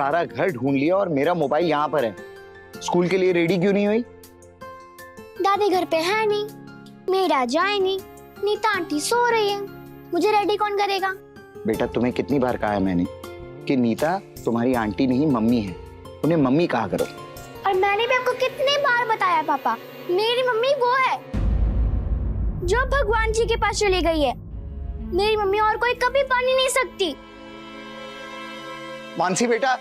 सारा घर ढूंढ लिया और मेरा मोबाइल यहाँ पर है। स्कूल के लिए रेडी क्यों नहीं हुई? दादी घर पे है नहीं, मेरा जाए नहीं, नीता आंटी सो रही है, मुझे रेडी कौन करेगा? बेटा तुम्हें कितनी बार कहा है मैंने कि नीता तुम्हारी आंटी नहीं मम्मी है, उन्हें मम्मी कहा करो। और मैंने भी आपको कितने बार बताया पापा, मेरी मम्मी वो है जो भगवान जी के पास चली गई है। मेरी मम्मी और कोई कभी बन ही नहीं सकती। मानसी बेटा,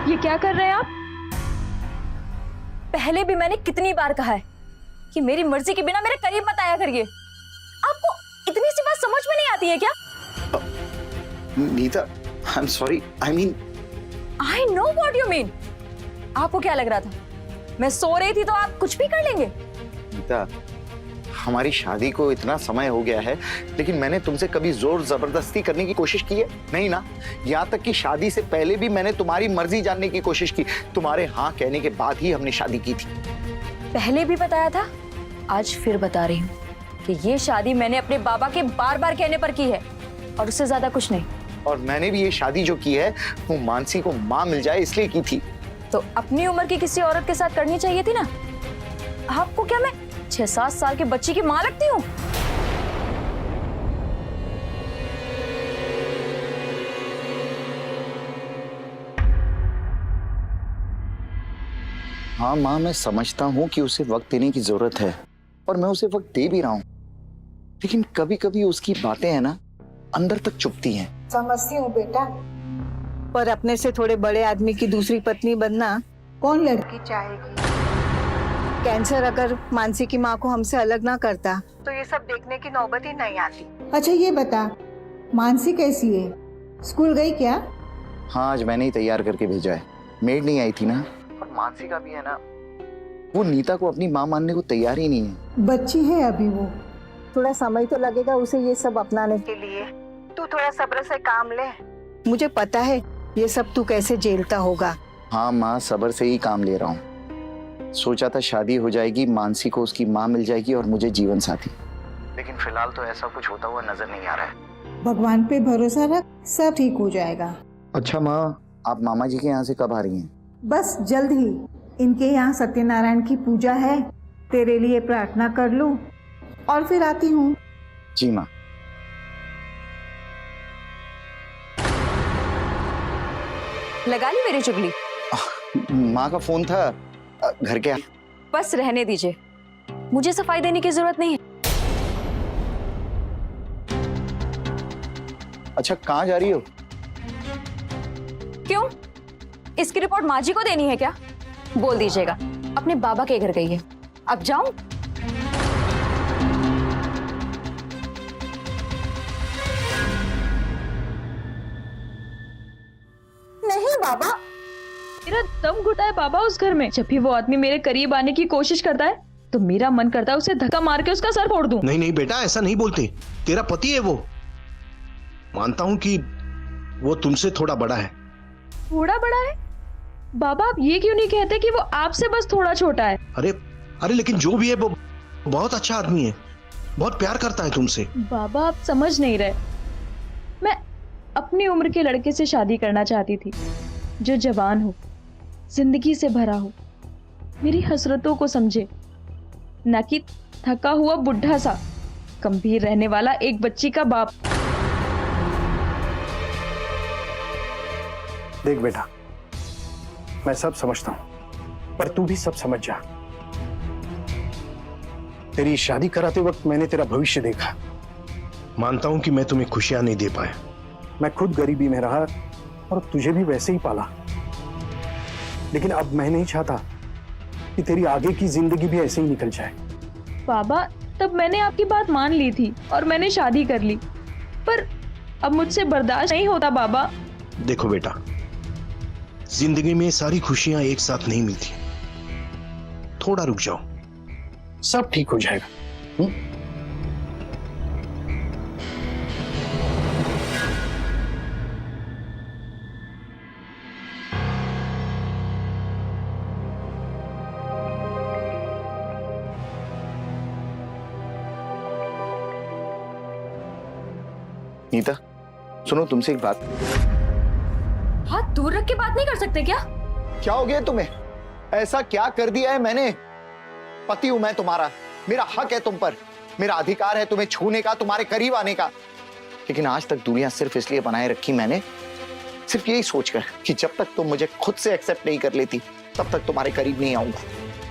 ये क्या कर रहे हैं आप? पहले भी मैंने कितनी बार कहा है कि मेरी मर्जी के बिना मेरे करीब मत आया करिए। आपको इतनी सी बात समझ में नहीं आती है क्या? Neeta, I am sorry, I know what you mean. आपको क्या लग रहा था मैं सो रही थी तो आप कुछ भी कर लेंगे? नीता, हमारी शादी को इतना समय हो गया है, लेकिन मैंने तुमसे कभी जोर जबरदस्ती करने की कोशिश की है? नहीं ना। यहाँ तक कि शादी से पहले भी मैंने तुम्हारी मर्जी जानने की कोशिश की। तुम्हारे हाँ कहने के बाद ही हमने शादी की थी। पहले भी बताया था, आज फिर बता रही हूँ कि ये शादी मैंने अपने बाबा के बार बार कहने पर की है और उससे ज्यादा कुछ नहीं। और मैंने भी ये शादी जो की है वो मानसी को माँ मिल जाए इसलिए की थी। तो अपनी उम्र की किसी औरत के साथ करनी चाहिए थी ना। आपको क्या मैं 6-7 साल के बच्ची की माँ लगती हूँ? हाँ माँ, मैं समझता हूँ कि उसे वक्त देने की जरूरत है और मैं उसे वक्त दे भी रहा हूँ, लेकिन कभी कभी उसकी बातें है ना अंदर तक चुभती हैं। समझती हूँ बेटा, पर अपने से थोड़े बड़े आदमी की दूसरी पत्नी बनना कौन लड़की चाहेगी? कैंसर अगर मानसी की माँ को हमसे अलग ना करता तो ये सब देखने की नौबत ही नहीं आती। अच्छा ये बता, मानसी कैसी है? स्कूल गई क्या? हाँ, आज मैंने ही तैयार करके भेजा है। मेड नहीं आई थी ना। और मानसी का भी है ना, वो नीता को अपनी माँ मानने को तैयार ही नहीं है। बच्ची है अभी वो, थोड़ा समय तो लगेगा उसे ये सब अपनाने के लिए। तू थोड़ा सब्र से काम ले। मुझे पता है ये सब तू कैसे झेलता होगा। हाँ माँ, सब्र से ही काम ले रहा हूँ। सोचा था शादी हो जाएगी, मानसी को उसकी माँ मिल जाएगी और मुझे जीवन साथी, लेकिन फिलहाल तो ऐसा कुछ होता हुआ नजर नहीं आ रहा है। भगवान पे भरोसा रख, सब ठीक हो जाएगा। अच्छा माँ, आप मामा जी के यहाँ से कब आ रही हैं? बस जल्द ही। इनके यहाँ सत्यनारायण की पूजा है, तेरे लिए प्रार्थना कर लूं और फिर आती हूँ। जी माँ। लगा ली मेरी चुगली? माँ का फोन था घर के। बस रहने दीजिए, मुझे सफाई देने की जरूरत नहीं है। अच्छा, कहाँ जा रही हो? क्यों, इसकी रिपोर्ट माँ जी को देनी है क्या? बोल दीजिएगा अपने बाबा के घर गई है। अब जाऊं? नहीं बाबा, मेरा दम घुटा है बाबा उस घर में। जब भी वो आदमी मेरे करीब आने की कोशिश करता है तो मेरा मन करता है उसे धक्का मार के उसका सर फोड़ दूं। नहीं नहीं बेटा, ऐसा नहीं बोलते। तेरा पति है वो। मानता हूं कि वो तुमसे थोड़ा बड़ा है। थोड़ा बड़ा है? बाबा आप ये क्यों नहीं कहते कि वो आपसे बस थोड़ा छोटा है? अरे अरे लेकिन जो भी है वो बहुत अच्छा आदमी है, बहुत प्यार करता है तुमसे। बाबा आप समझ नहीं रहे। मैं अपनी उम्र के लड़के से शादी करना चाहती थी, जो जवान हो, जिंदगी से भरा हो, मेरी हसरतों को समझे, न कि थका हुआ बुढ़ा सा गंभीर रहने वाला एक बच्ची का बाप। देख बेटा, मैं सब समझता हूं, पर तू भी सब समझ जा। तेरी शादी कराते वक्त मैंने तेरा भविष्य देखा। मानता हूं कि मैं तुम्हें खुशियां नहीं दे पाया। मैं खुद गरीबी में रहा और तुझे भी वैसे ही पाला, लेकिन अब मैं नहीं चाहता कि तेरी आगे की जिंदगी भी ऐसे ही निकल जाए। बाबा तब मैंने आपकी बात मान ली थी और मैंने शादी कर ली, पर अब मुझसे बर्दाश्त नहीं होता बाबा। देखो बेटा, जिंदगी में सारी खुशियां एक साथ नहीं मिलती। थोड़ा रुक जाओ, सब ठीक हो जाएगा। नीता सुनो, तुमसे एक बात। हाथ दूर रख के बात नहीं कर सकते क्या? क्या हो गया तुम्हें? ऐसा क्या कर दिया है मैंने? पति हूं मैं तुम्हारा, मेरा हक है तुम पर, मेरा अधिकार है तुम्हें छूने का, तुम्हारे करीब आने का। लेकिन आज तक दूरियां सिर्फ इसलिए बनाए रखी मैंने, सिर्फ यही सोचकर कि जब तक तुम मुझे खुद से एक्सेप्ट नहीं कर लेती तब तक तुम्हारे करीब नहीं आऊंगा।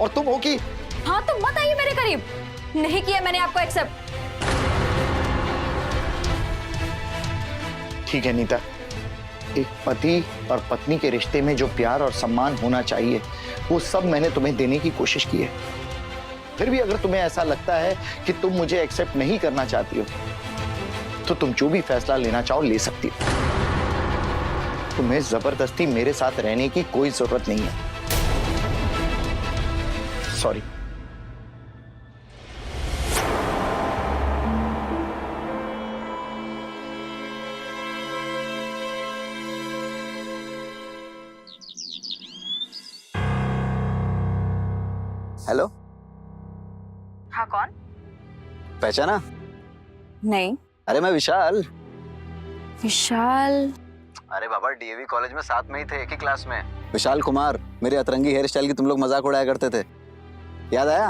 और तुम हो कि हाँ तो मत आइए मेरे करीब। नहीं किया मैंने आपको एक्सेप्ट। ठीक है नीता, एक पति और पत्नी के रिश्ते में जो प्यार और सम्मान होना चाहिए वो सब मैंने तुम्हें देने की कोशिश की है। फिर भी अगर तुम्हें ऐसा लगता है कि तुम मुझे एक्सेप्ट नहीं करना चाहती हो तो तुम जो भी फैसला लेना चाहो ले सकती हो। तुम्हें जबरदस्ती मेरे साथ रहने की कोई जरूरत नहीं है। सॉरी। हेलो, हाँ कौन? पहचाना? नहीं। अरे मैं विशाल। विशाल? अरे बाबा, डीएवी कॉलेज में साथ में ही थे, एक ही क्लास में। विशाल कुमार, मेरे अतरंगी हेयर स्टाइल की तुम लोग मजाक उड़ाया करते थे, याद आया?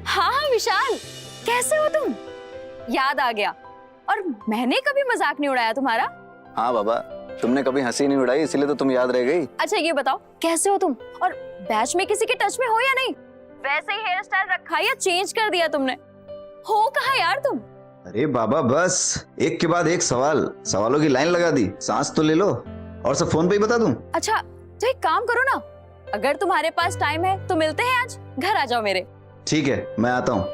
हाँ हाँ विशाल, कैसे हो तुम? याद आ गया। और मैंने कभी मजाक नहीं उड़ाया तुम्हारा। हाँ बाबा, तुमने कभी हंसी नहीं उड़ाई इसलिए तो तुम याद रह गई। अच्छा ये बताओ कैसे हो तुम? और बैच में किसी के टच में हो या नहीं? वैसे ही हेयर स्टाइल रखा या चेंज कर दिया तुमने? हो कहाँ यार तुम? अरे बाबा, बस एक के बाद एक सवाल, सवालों की लाइन लगा दी, सांस तो ले लो। और सब फोन पे ही बता दूं? अच्छा तो एक काम करो ना, अगर तुम्हारे पास टाइम है तो मिलते हैं, आज घर आ जाओ मेरे। ठीक है, मैं आता हूँ।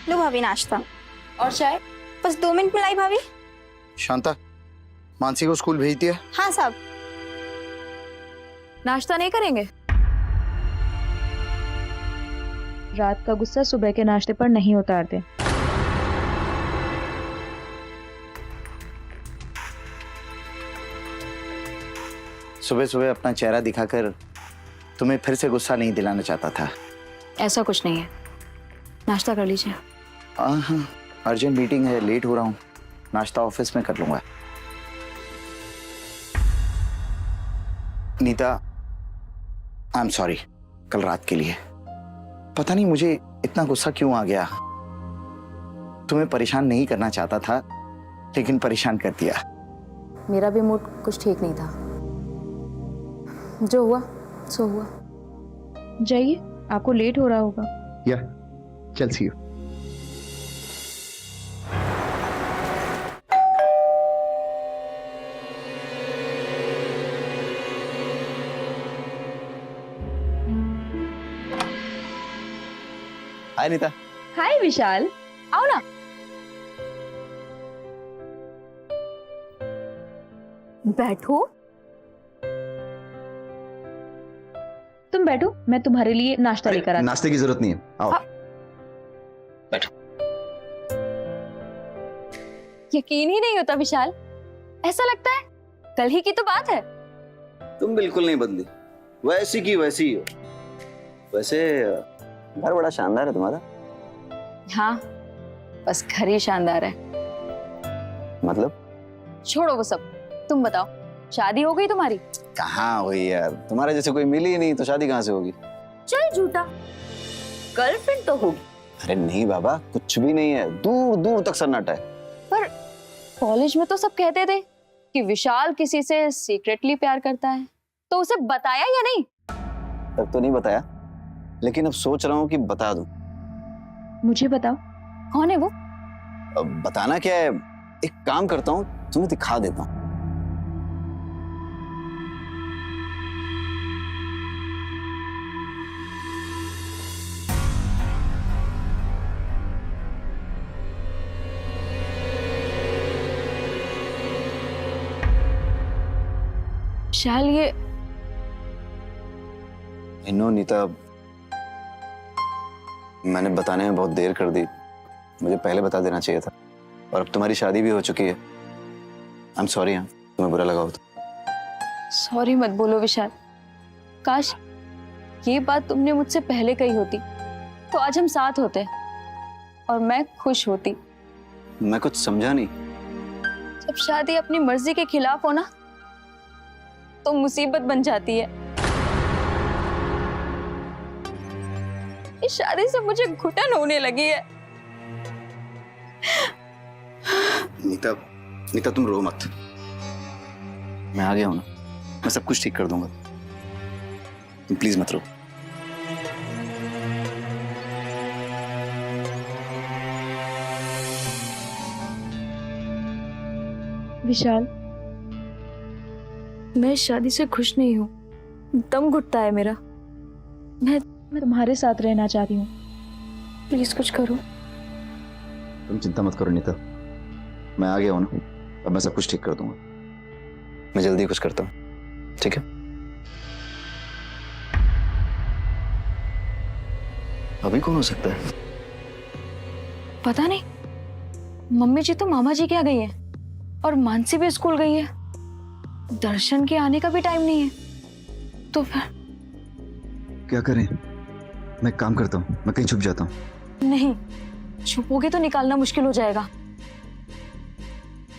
लो भाभी नाश्ता। और चाय? बस 2 मिनट में लाई भाभी। शांता, मानसी को स्कूल भेज दिया? हाँ साहब। नाश्ता नहीं करेंगे? रात का गुस्सा सुबह के नाश्ते पर नहीं उतारते। सुबह सुबह अपना चेहरा दिखाकर तुम्हें फिर से गुस्सा नहीं दिलाना चाहता था। ऐसा कुछ नहीं है, नाश्ता कर लीजिए। हाँ, अर्जेंट मीटिंग है, लेट हो रहा हूँ, नाश्ता ऑफिस में कर लूंगा। नीता, आई एम सॉरी कल रात के लिए। पता नहीं मुझे इतना गुस्सा क्यों आ गया। तुम्हें परेशान नहीं करना चाहता था लेकिन परेशान कर दिया। मेरा भी मूड कुछ ठीक नहीं था, जो हुआ सो हुआ। जाइए, आपको लेट हो रहा होगा। या चल, सी यू। हाय नीता। हाय विशाल, आओ ना। बैठो। तुम बैठो, मैं तुम्हारे लिए नाश्ता लेकर आती नाश्ते की जरूरत नहीं है, आओ। यकीन ही नहीं होता विशाल, ऐसा लगता है कल ही की तो बात है। तुम बिल्कुल नहीं बदली, वैसी की वैसी ही हो। वैसे घर बड़ा शानदार है तुम्हारा। हाँ, बस घर ही शानदार है। मतलब? छोड़ो वो सब, तुम बताओ, शादी हो गई तुम्हारी? कहाँ हुई यार, तुम्हारे जैसे कोई मिली ही नहीं तो शादी कहाँ से होगी? चल झूठा, गर्लफ्रेंड तो होगी। अरे नहीं बाबा, कुछ भी नहीं है, दूर दूर तक सन्नाटा है। पर कॉलेज में तो सब कहते थे कि विशाल किसी से सीक्रेटली प्यार करता है, तो उसे बताया या नहीं? तब तो नहीं बताया, लेकिन अब सोच रहा हूँ कि बता दूं। मुझे बताओ। कौन है वो? अब बताना क्या है, एक काम करता हूँ, तुम्हें दिखा देता हूँ। विशाल ये नो नीता, मैंने बताने में बहुत देर कर दी, मुझे पहले बता देना चाहिए था। और अब तुम्हारी शादी भी हो चुकी है। आई एम सॉरी, हाँ तुम्हें बुरा लगा हो तो। सॉरी मत बोलो विशाल, काश ये बात तुमने मुझसे पहले कही होती तो आज हम साथ होते और मैं खुश होती। मैं कुछ समझा नहीं। जब शादी अपनी मर्जी के खिलाफ हो ना तो मुसीबत बन जाती है। इस शादी से मुझे घुटन होने लगी है। नीता, नीता तुम रो मत। मैं आ गया हूं ना, मैं सब कुछ ठीक कर दूंगा। तुम प्लीज मत रो। विशाल, मैं इस शादी से खुश नहीं हूँ। दम घुटता है मेरा। मैं तुम्हारे साथ रहना चाहती हूँ। प्लीज कुछ करो। तुम चिंता मत करो नीता, मैं आ गया हूं ना, अब मैं सब कुछ ठीक कर दूंगा। मैं जल्दी कुछ करता हूँ, ठीक है? अभी कौन हो सकता है? पता नहीं, मम्मी जी तो मामा जी के यहाँ गई है और मानसी भी स्कूल गई है। दर्शन के आने का भी टाइम नहीं है। तो फिर क्या करें? मैं काम करता हूँ, मैं कहीं छुप जाता हूँ। नहीं, छुपोगे तो निकालना मुश्किल हो जाएगा।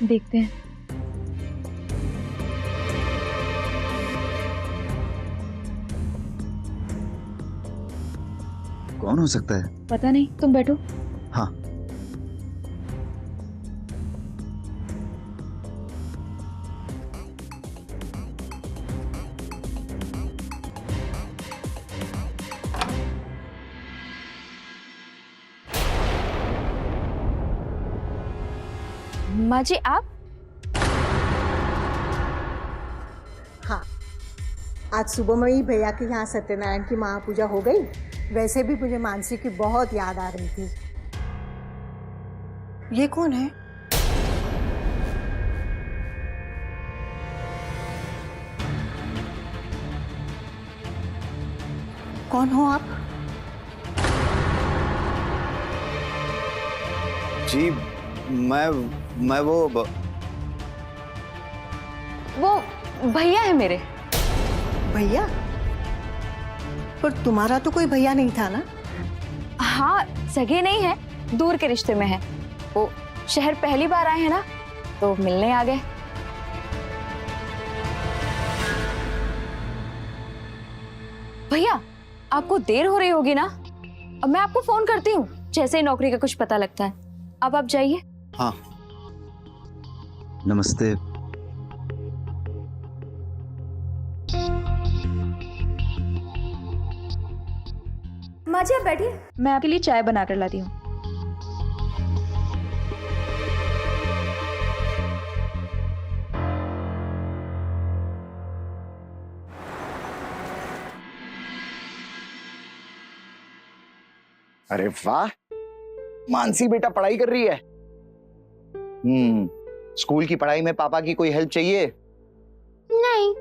देखते हैं। कौन हो सकता है? पता नहीं, तुम बैठो। हाँ। माँ जी आप? हाँ, आज सुबह में ही भैया के यहाँ सत्यनारायण की महापूजा हो गई। वैसे भी मुझे मानसी की बहुत याद आ रही थी। ये कौन है? कौन हो आप? जी मैं वो भैया है मेरे। भैया? पर तुम्हारा तो कोई भैया नहीं था ना? हाँ, सगे नहीं है, दूर के रिश्ते में है। वो शहर पहली बार आए हैं ना, तो मिलने आ गए। भैया, आपको देर हो रही होगी ना? अब मैं आपको फोन करती हूँ जैसे ही नौकरी का कुछ पता लगता है। अब आप जाइए। हाँ। नमस्ते। माँ जी आप बैठिए, मैं आपके लिए चाय बना कर लाती हूँ। अरे वाह, मानसी बेटा पढ़ाई कर रही है। स्कूल की पढ़ाई में पापा की कोई हेल्प चाहिए? नहीं,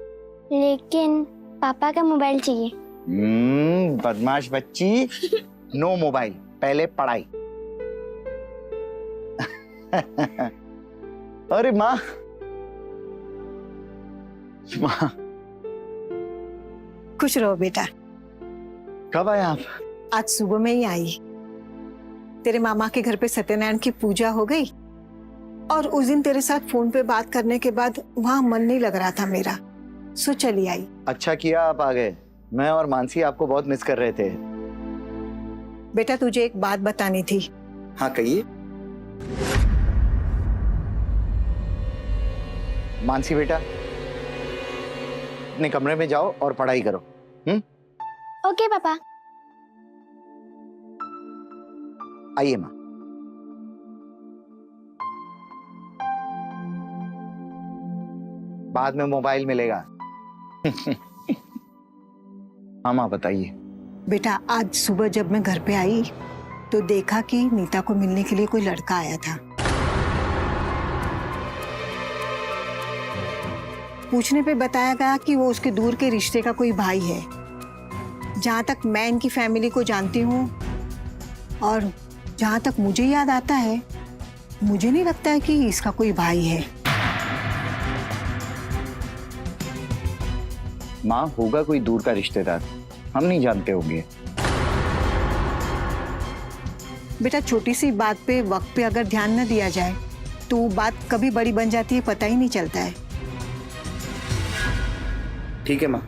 लेकिन पापा का मोबाइल चाहिए। बदमाश बच्ची। नो मोबाइल, पहले पढ़ाई। अरे माँ, माँ खुश रहो बेटा। कब आए आप? आज सुबह में ही आई। तेरे मामा के घर पे सत्यनारायण की पूजा हो गई और उस दिन तेरे साथ फोन पे बात करने के बाद वहां मन नहीं लग रहा था मेरा, सो चली आई। अच्छा किया आप आ गए। मैं और मानसी आपको बहुत मिस कर रहे थे। बेटा तुझे एक बात बतानी थी। हाँ कहिए। मानसी बेटा, अपने कमरे में जाओ और पढ़ाई करो। ओके पापा। आइए माँ। बाद में मोबाइल मिलेगा। हाँ माँ बताइए। बेटा आज सुबह जब मैं घर पे आई तो देखा कि नीता को मिलने के लिए कोई लड़का आया था। पूछने पे बताया गया कि वो उसके दूर के रिश्ते का कोई भाई है। जहाँ तक मैं इनकी फैमिली को जानती हूँ और जहाँ तक मुझे याद आता है, मुझे नहीं लगता है कि इसका कोई भाई है। माँ होगा कोई दूर का रिश्तेदार, हम नहीं जानते होंगे। बेटा छोटी सी बात पे वक्त पे अगर ध्यान न दिया जाए तो बात कभी बड़ी बन जाती है, पता ही नहीं चलता है। ठीक है माँ,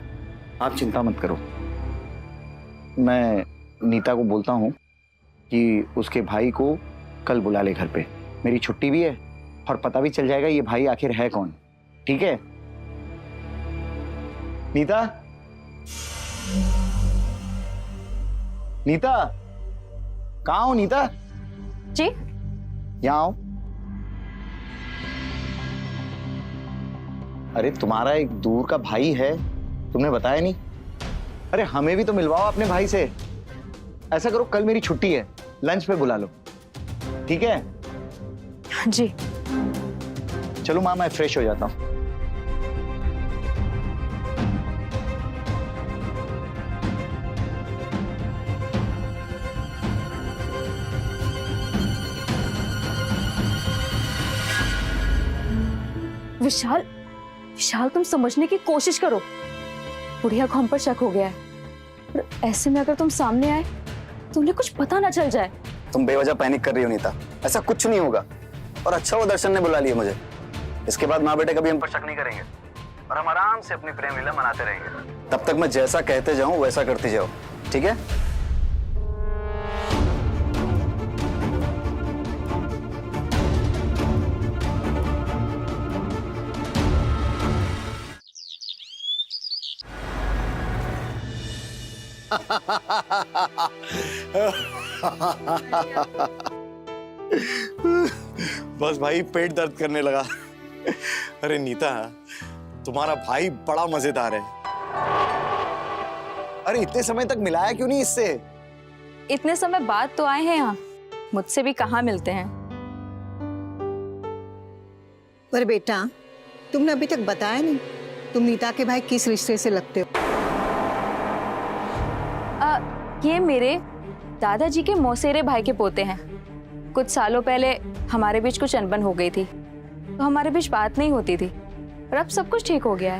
आप चिंता मत करो। मैं नीता को बोलता हूँ कि उसके भाई को कल बुला ले घर पे। मेरी छुट्टी भी है और पता भी चल जाएगा ये भाई आखिर है कौन। ठीक है नीता? नीता कहाँ हो नीता? जी यहाँ आओ। अरे तुम्हारा एक दूर का भाई है, तुमने बताया नहीं। अरे हमें भी तो मिलवाओ अपने भाई से। ऐसा करो, कल मेरी छुट्टी है, लंच पे बुला लो। ठीक है? जी। चलो माँ, मैं फ्रेश हो जाता हूँ। विशाल, विशाल तुम समझने की कोशिश करो। बुढ़िया को हम पर शक हो गया है और ऐसे में अगर तुम सामने आए तो उन्हें कुछ पता ना चल जाए। तुम बेवजह पैनिक कर रही हो नीता, ऐसा कुछ नहीं होगा। और अच्छा वो दर्शन ने बुला लिया मुझे। इसके बाद माँ बेटे कभी हम पर शक नहीं करेंगे और हम आराम से अपनी प्रेम लीला मनाते रहेंगे। तब तक मैं जैसा कहते जाऊं वैसा करती जाओ, ठीक है? बस भाई पेट दर्द करने लगा। अरे नीता, तुम्हारा भाई बड़ा मजेदार है। अरे इतने समय तक मिलाया क्यों नहीं इससे? इतने समय बाद तो आए हैं यहाँ, मुझसे भी कहाँ मिलते हैं। पर बेटा तुमने अभी तक बताया नहीं, तुम नीता के भाई किस रिश्ते से लगते हो? ये मेरे दादाजी के मौसेरे भाई के पोते हैं। कुछ सालों पहले हमारे बीच कुछ अनबन हो गई थी, तो हमारे बीच बात नहीं होती थी, और अब सब कुछ ठीक हो गया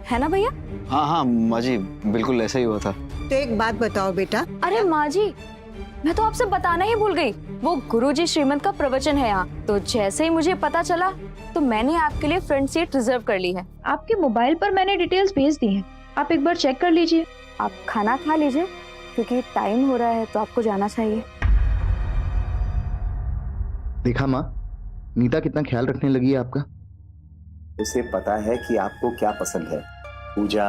है ना भैया? हाँ हाँ माँ जी, बिल्कुल ऐसा ही हुआ था। तो एक बात बताओ बेटा। अरे माँ जी, मैं तो आपसे बताना ही भूल गई। वो गुरुजी श्रीमंत का प्रवचन है यहाँ, तो जैसे ही मुझे पता चला तो मैंने आपके लिए फ्रंट सीट रिजर्व कर ली है। आपके मोबाइल पर मैंने डिटेल्स भेज दी हैं, आप एक बार चेक कर लीजिए। आप खाना खा लीजिए क्योंकि टाइम हो रहा है, तो आपको जाना चाहिए। देखा माँ, नीता कितना ख्याल रखने लगी है आपका। उसे पता है कि आपको क्या पसंद है। पूजा,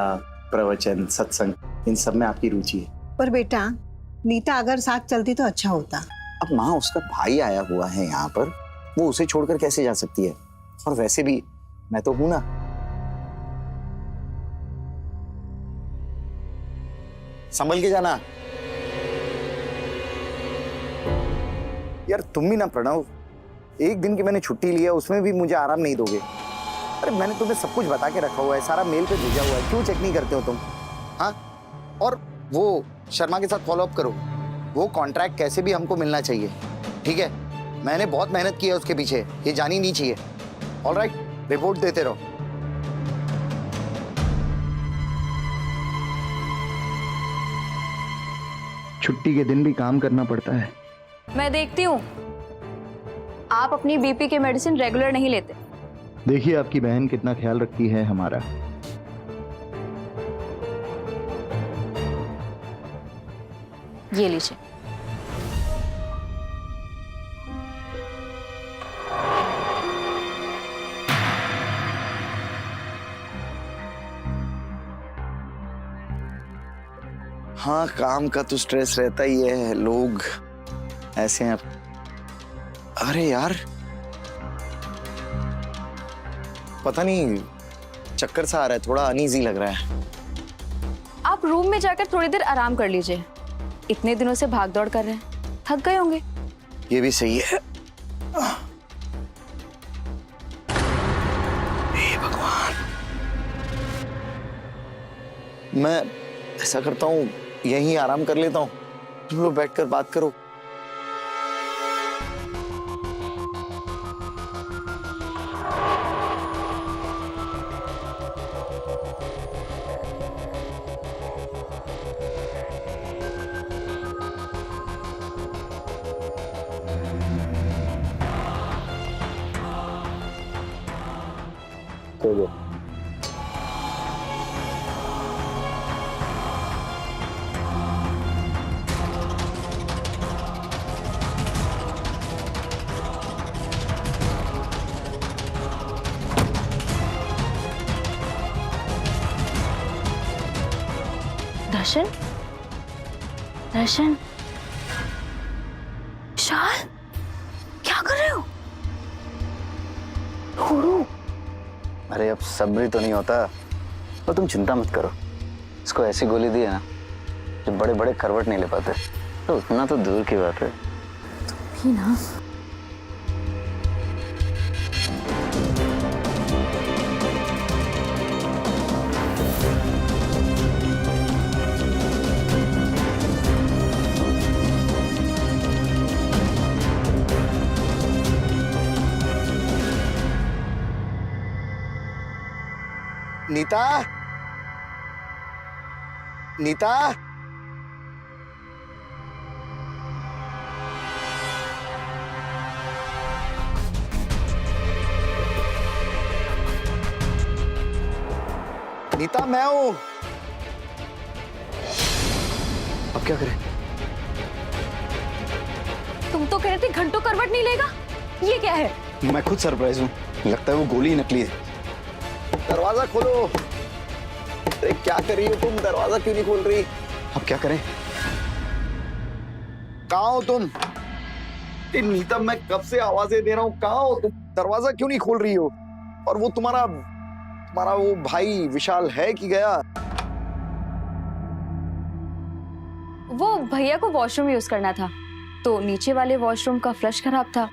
प्रवचन, सत्संग, इन सब में आपकी रुचि है। पर बेटा नीता अगर साथ चलती तो अच्छा होता। अब माँ, उसका भाई आया हुआ है यहाँ पर, वो उसे छोड़कर कैसे जा सकती है? और वैसे भी मैं तो हूं ना। संभल के जाना यार। तुम भी ना प्रणव, एक दिन की मैंने छुट्टी ली है, उसमें भी मुझे आराम नहीं दोगे। अरे मैंने तुम्हें सब कुछ बता के रखा हुआ है, सारा मेल पे भेजा हुआ है, क्यों चेक नहीं करते हो तुम? हाँ, और वो शर्मा के साथ फॉलो अप करो। वो कॉन्ट्रैक्ट कैसे भी हमको मिलना चाहिए, ठीक है? मैंने बहुत मेहनत की है उसके पीछे, ये जानी नहीं चाहिए। ऑलराइट, रिपोर्ट देते रहो। छुट्टी के दिन भी काम करना पड़ता है। मैं देखती हूँ आप अपनी बीपी के मेडिसिन रेगुलर नहीं लेते। देखिए आपकी बहन कितना ख्याल रखती है हमारा। ये लीजिए। हाँ, काम का तो स्ट्रेस रहता ही है, लोग ऐसे हैं। अरे यार, पता नहीं चक्कर सा आ रहा है, थोड़ा अनईजी लग रहा है। आप रूम में जाकर थोड़ी देर आराम कर लीजिए। इतने दिनों से भाग दौड़ कर रहे हैं, थक गए होंगे। ये भी सही है। हे भगवान, मैं ऐसा करता हूँ, यहीं आराम कर लेता हूँ, तुम लोग बैठकर बात करो। सो जाओ। दर्शन, दर्शन, विशाल, क्या कर रहे हो? छोड़ो। अरे अब सब्र तो नहीं होता, तो तुम चिंता मत करो। इसको ऐसी गोली दी है ना जो बड़े बड़े करवट नहीं ले पाते, तो उतना तो दूर की बात है। भी ना। नीता, नीता, नीता, मैं हूं। अब क्या करें? तुम तो कह रहे थे घंटों करवट नहीं लेगा, ये क्या है? मैं खुद सरप्राइज हूँ, लगता है वो गोली नकली है। दरवाजा खोलो। अरे क्या कर रही हो तुम? दरवाजा क्यों नहीं खोल रही? अब क्या करें? कहाँ हो तुम? नीता, मैं कब से आवाजें दे रहा हूँ, कहाँ हो तुम? दरवाजा क्यों नहीं खोल रही हो? और वो तुम्हारा वो भाई विशाल है कि गया? वो भैया को वॉशरूम यूज करना था, तो नीचे वाले वॉशरूम का फ्लश खराब था,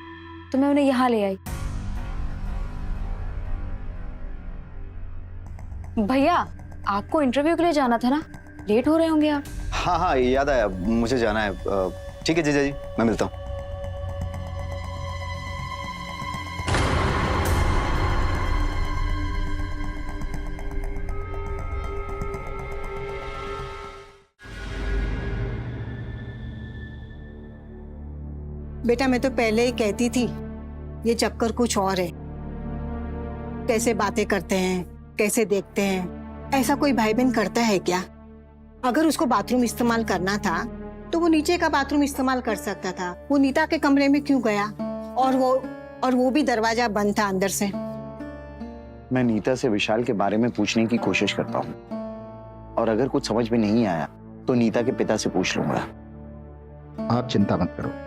तो मैं उन्हें यहाँ ले आई। भैया, आपको इंटरव्यू के लिए जाना था ना, लेट हो रहे होंगे आप। हाँ हाँ, याद आया, मुझे जाना है। ठीक है जीजा जी, मैं मिलता हूँ। बेटा मैं तो पहले ही कहती थी ये चक्कर कुछ और है। कैसे बातें करते हैं, कैसे देखते हैं, ऐसा कोई भाई बहन करता है क्या? अगर उसको बाथरूम इस्तेमाल करना था तो वो नीचे का बाथरूम इस्तेमाल कर सकता था। वो नीता के कमरे में क्यों गया? और वो भी दरवाजा बंद था अंदर से। मैं नीता से विशाल के बारे में पूछने की कोशिश करता हूँ, और अगर कुछ समझ में नहीं आया तो नीता के पिता से पूछ लूंगा। आप चिंता मत करो।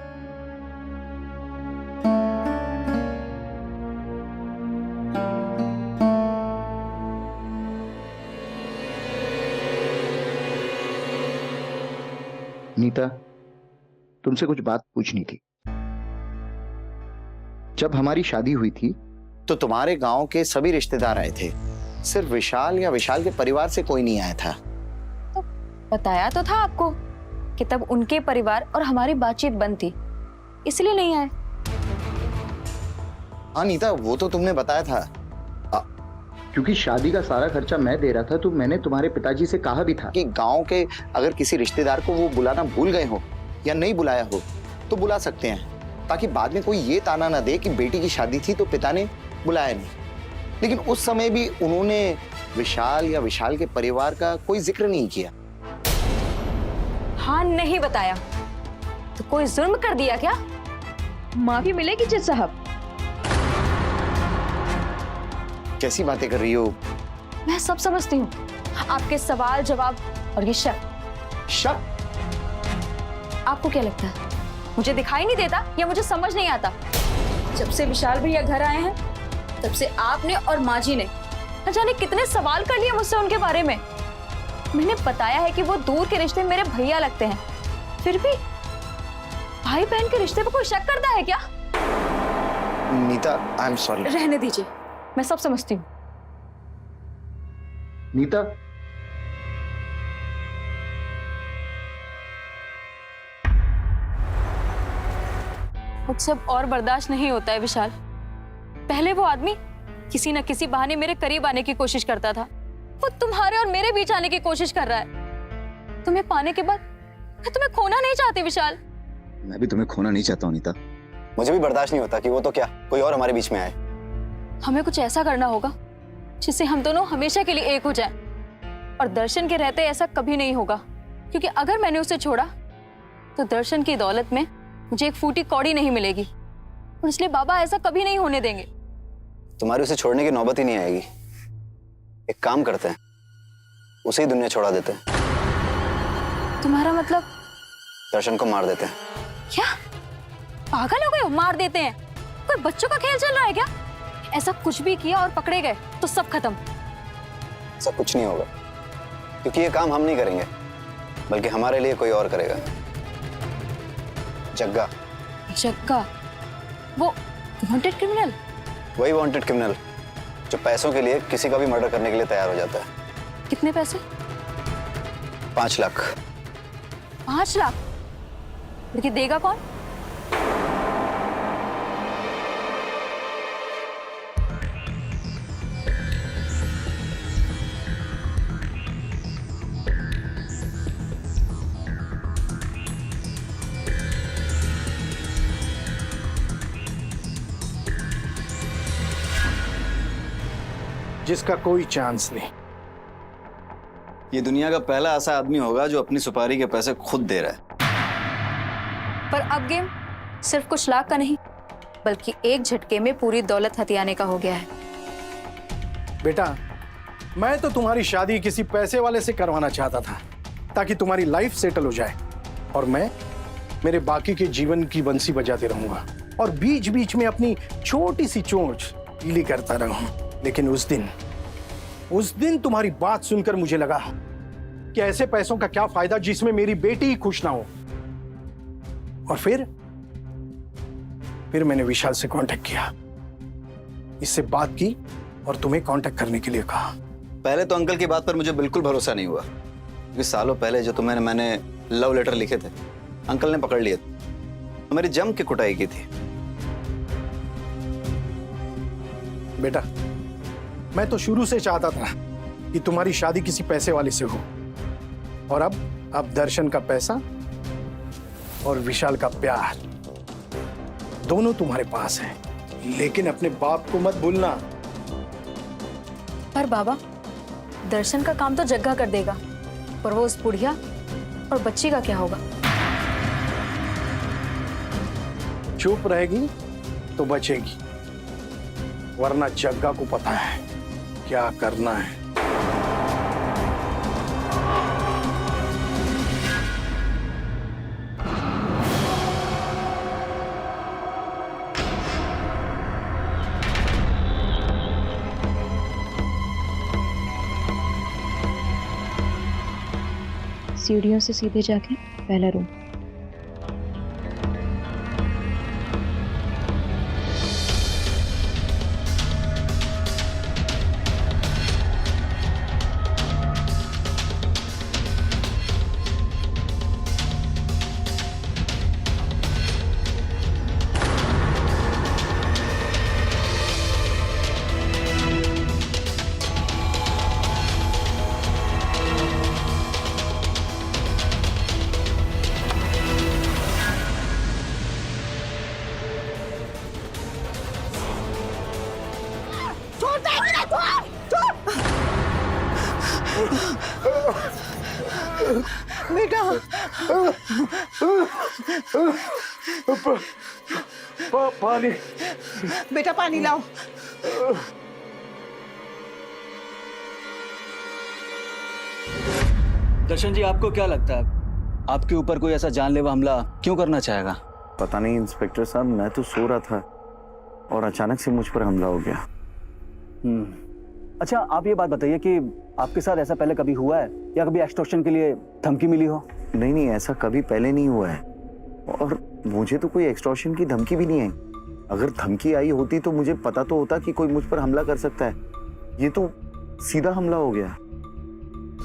नीता, तुमसे कुछ बात पूछनी थी। जब हमारी शादी हुई थी तो तुम्हारे गांव के सभी रिश्तेदार आए थे, सिर्फ विशाल या विशाल के परिवार से कोई नहीं आया था। तो बताया तो था आपको कि तब उनके परिवार और हमारी बातचीत बंद थी, इसलिए नहीं आए। हाँ नीता, वो तो तुमने बताया था। क्योंकि शादी का सारा खर्चा मैं दे रहा था, तो मैंने तुम्हारे पिताजी से कहा भी था कि गांव के अगर किसी रिश्तेदार को वो बुलाना भूल गए हो या नहीं बुलाया हो तो बुला सकते हैं, ताकि बाद में कोई ये ताना ना दे कि बेटी की शादी थी तो पिता ने बुलाया नहीं। लेकिन उस समय भी उन्होंने विशाल या विशाल के परिवार का कोई जिक्र नहीं किया। हाँ, नहीं बताया तो कोई जुर्म कर दिया क्या? माफी मिलेगी जज साहब। कैसी बातें कर रही हो? मैं सब समझती हूँ, आपके सवाल जवाब और ये शक। शक? आपको क्या लगता है मुझे दिखाई नहीं देता या मुझे समझ नहीं आता? जब से विशाल भैया घर आए हैं तब से आपने और माँ जी ने न जाने कितने सवाल कर लिए मुझसे उनके बारे में। मैंने बताया है कि वो दूर के रिश्ते मेरे भैया लगते हैं, फिर भी भाई बहन के रिश्ते पर कोई शक करता है क्या? Neeta, I am sorry. रहने दीजिए, मैं सब समझती हूँ। नीता। मुझसे अब और बर्दाश्त नहीं होता है विशाल। पहले वो आदमी किसी न किसी बहाने मेरे करीब आने की कोशिश करता था, वो तुम्हारे और मेरे बीच आने की कोशिश कर रहा है। तुम्हें पाने के बाद मैं तुम्हें खोना नहीं चाहती विशाल। मैं भी तुम्हें खोना नहीं चाहता हूँ नीता। मुझे भी बर्दाश्त नहीं होता कि वो तो क्या कोई और हमारे बीच में आए। हमें कुछ ऐसा करना होगा जिससे हम दोनों हमेशा के लिए एक हो जाएं। और दर्शन के रहते ऐसा कभी नहीं होगा, क्योंकि अगर मैंने उसे छोड़ा तो दर्शन की दौलत में मुझे एक फूटी कौड़ी नहीं मिलेगी, और इसलिए बाबा ऐसा कभी नहीं होने देंगे। तुम्हारी उसे छोड़ने की नौबत ही नहीं आएगी। एक काम करते हैं, उसे ही दुनिया छोड़ा देते हैं। तुम्हारा मतलब? दर्शन को मार देते हैं। क्या पागल हो गए हो? मार देते हैं? कोई बच्चों का खेल चल रहा है क्या? ऐसा कुछ भी किया और पकड़े गए तो सब खत्म। ऐसा कुछ नहीं होगा, क्योंकि ये काम हम नहीं करेंगे, बल्कि हमारे लिए कोई और करेगा। जग्गा। जग्गा? वो वांटेड क्रिमिनल? वही वांटेड क्रिमिनल जो पैसों के लिए किसी का भी मर्डर करने के लिए तैयार हो जाता है। कितने पैसे? 5 लाख। 5 लाख? लेकिन देगा कौन? जिसका कोई चांस नहीं। ये दुनिया का पहला ऐसा आदमी होगा जो अपनी सुपारी के पैसे खुद दे रहा है। पर अब गेम सिर्फ कुछ लाख का नहीं, बल्कि एक झटके में पूरी दौलत हथियाने का हो गया है। बेटा, मैं तो तुम्हारी शादी किसी पैसे वाले से करवाना चाहता था, ताकि तुम्हारी लाइफ सेटल हो जाए और मैं मेरे बाकी के जीवन की बंसी बजाते रहूंगा और बीच बीच में अपनी छोटी सी चोंच पीली करता रहूं। लेकिन उस दिन तुम्हारी बात सुनकर मुझे लगा कि ऐसे पैसों का क्या फायदा जिसमें मेरी बेटी ही खुश ना हो। और फिर मैंने विशाल से कांटेक्ट किया, इससे बात की और तुम्हें कांटेक्ट करने के लिए कहा। पहले तो अंकल की बात पर मुझे बिल्कुल भरोसा नहीं हुआ, क्योंकि सालों पहले जो मैंने लव लेटर लिखे थे, अंकल ने पकड़ लिए तो मेरी जम के कुटाई की थी। बेटा, मैं तो शुरू से चाहता था कि तुम्हारी शादी किसी पैसे वाले से हो, और अब दर्शन का पैसा और विशाल का प्यार दोनों तुम्हारे पास है। लेकिन अपने बाप को मत भूलना। पर बाबा, दर्शन का काम तो जग्गा कर देगा, पर वो उस बुढ़िया और बच्ची का क्या होगा? चुप रहेगी तो बचेगी, वरना जग्गा को पता है क्या करना है। सीढ़ियों से सीधे जाके पहला रूम। बेटा, पानी। बेटा पानी लाओ। दर्शन जी, आपको क्या लगता है आपके ऊपर कोई ऐसा जानलेवा हमला क्यों करना चाहेगा? पता नहीं इंस्पेक्टर साहब, मैं तो सो रहा था और अचानक से मुझ पर हमला हो गया। अच्छा, आप ये बात बताइए कि आपके साथ ऐसा पहले कभी हुआ है या कभी एक्सटॉर्शन के लिए धमकी मिली हो? नहीं, ऐसा कभी पहले नहीं हुआ है, और मुझे तो कोई एक्सटॉर्शन की धमकी भी नहीं आई। अगर धमकी आई होती तो मुझे पता तो होता कि कोई मुझ पर हमला कर सकता है। ये तो सीधा हमला हो गया।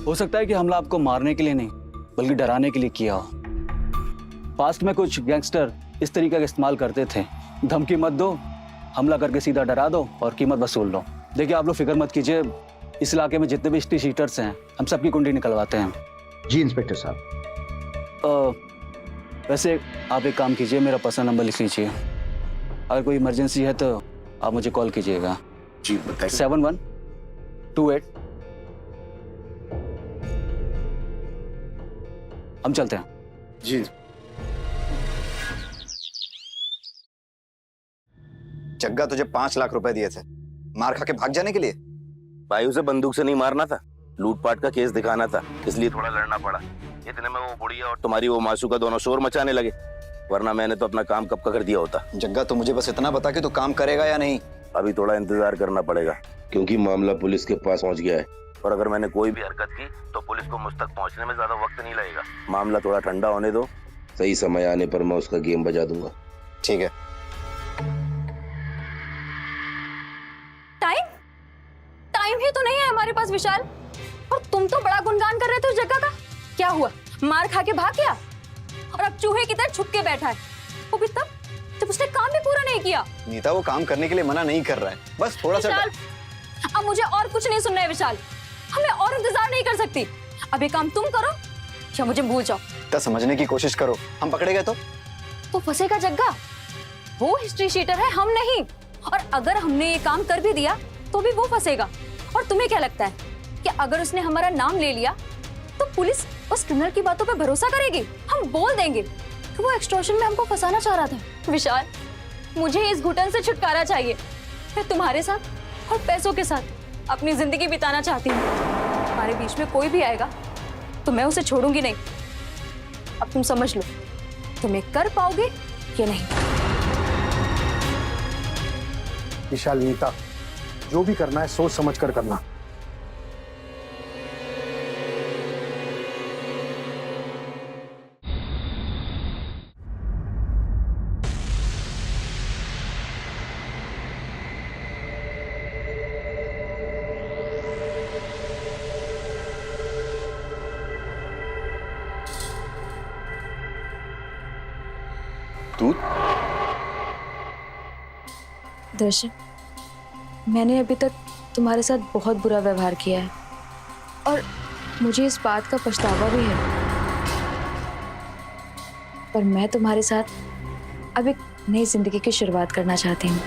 हो सकता है कि हमला आपको मारने के लिए नहीं, बल्कि डराने के लिए किया हो। पास्ट में कुछ गैंगस्टर इस तरीके का इस्तेमाल करते थे, धमकी मत दो, हमला करके सीधा डरा दो और कीमत वसूल लो। देखिए, आप लोग फिक्र मत कीजिए, इस इलाके में जितने भी स्ट्रीट शीटर्स हैं, हम सबकी कुंडली निकलवाते हैं। जी इंस्पेक्टर साहब। वैसे आप एक काम कीजिए, मेरा पर्सनल नंबर लिख लीजिए। अगर कोई इमरजेंसी है तो आप मुझे कॉल कीजिएगा। जी बताइए। 28। हम चलते हैं। जी। जग्गा तुझे 5 लाख रुपए दिए थे मार खा के भाग जाने के लिए। भाई उसे बंदूक से नहीं मारना था, लूटपाट का केस दिखाना था, इसलिए थोड़ा लड़ना पड़ा। इतने में वो बुढ़िया और तुम्हारी वो मासूका दोनों शोर मचाने लगे, वरना मैंने तो अपना काम कब का कर दिया होता। जग्गा तू मुझे बस इतना बता कि तू काम करेगा या नहीं। अभी थोड़ा इंतजार करना पड़ेगा, क्योंकि मामला पुलिस के पास पहुंच गया है, और अगर मैंने कोई भी हरकत की तो पुलिस को मुझ तक पहुंचने में ज्यादा वक्त नहीं लगेगा। मामला थोड़ा ठंडा होने दो, सही समय आने पर मैं उसका गेम बजा दूंगा। ठीक है। टाइम ही तो नहीं है हमारे पास विशाल, और तुम तो बड़ा गुणगान कर रहे थे उस जगह का। क्या हुआ, मार खा के भाग गया और अब चूहे की तरह छुप के बैठा है, वो भी तब जब उसने काम भी पूरा नहीं किया। नीता वो काम करने के लिए मना नहीं कर रहा है, बस थोड़ा सा। विशाल, अब मुझे और कुछ नहीं सुनना है विशाल, हमें और इंतजार नहीं कर सकती। अब ये काम तुम करो या मुझे भूल जाओ। तो समझने की कोशिश करो, हम पकड़े गए तो फंसेगा जग्गा, वो हिस्ट्री शीटर है, हम नहीं। और अगर हमने ये काम कर भी दिया तो भी वो फंसेगा। और तुम्हें क्या लगता है कि अगर उसने हमारा नाम ले लिया तो पुलिस उस क्रिमिनल की बातों पे भरोसा करेगी? हम बोल देंगे कि वो एक्सटॉर्शन में हमको फंसाना चाह रहा था। विशाल, मुझे इस घुटन से छुटकारा चाहिए। मैं तुम्हारे साथ और पैसों के साथ अपनी जिंदगी बिताना चाहती हूँ। हमारे बीच में कोई भी आएगा तो मैं उसे छोड़ूंगी नहीं। अब तुम समझ लो, तुम ये कर पाओगे या नहीं। विशाल, नीता, जो भी करना है सोच समझ कर करना। दर्शन, मैंने अभी तक तुम्हारे साथ बहुत बुरा व्यवहार किया है और मुझे इस बात का पछतावा भी है, पर मैं तुम्हारे साथ अब एक नई जिंदगी की शुरुआत करना चाहती हूँ।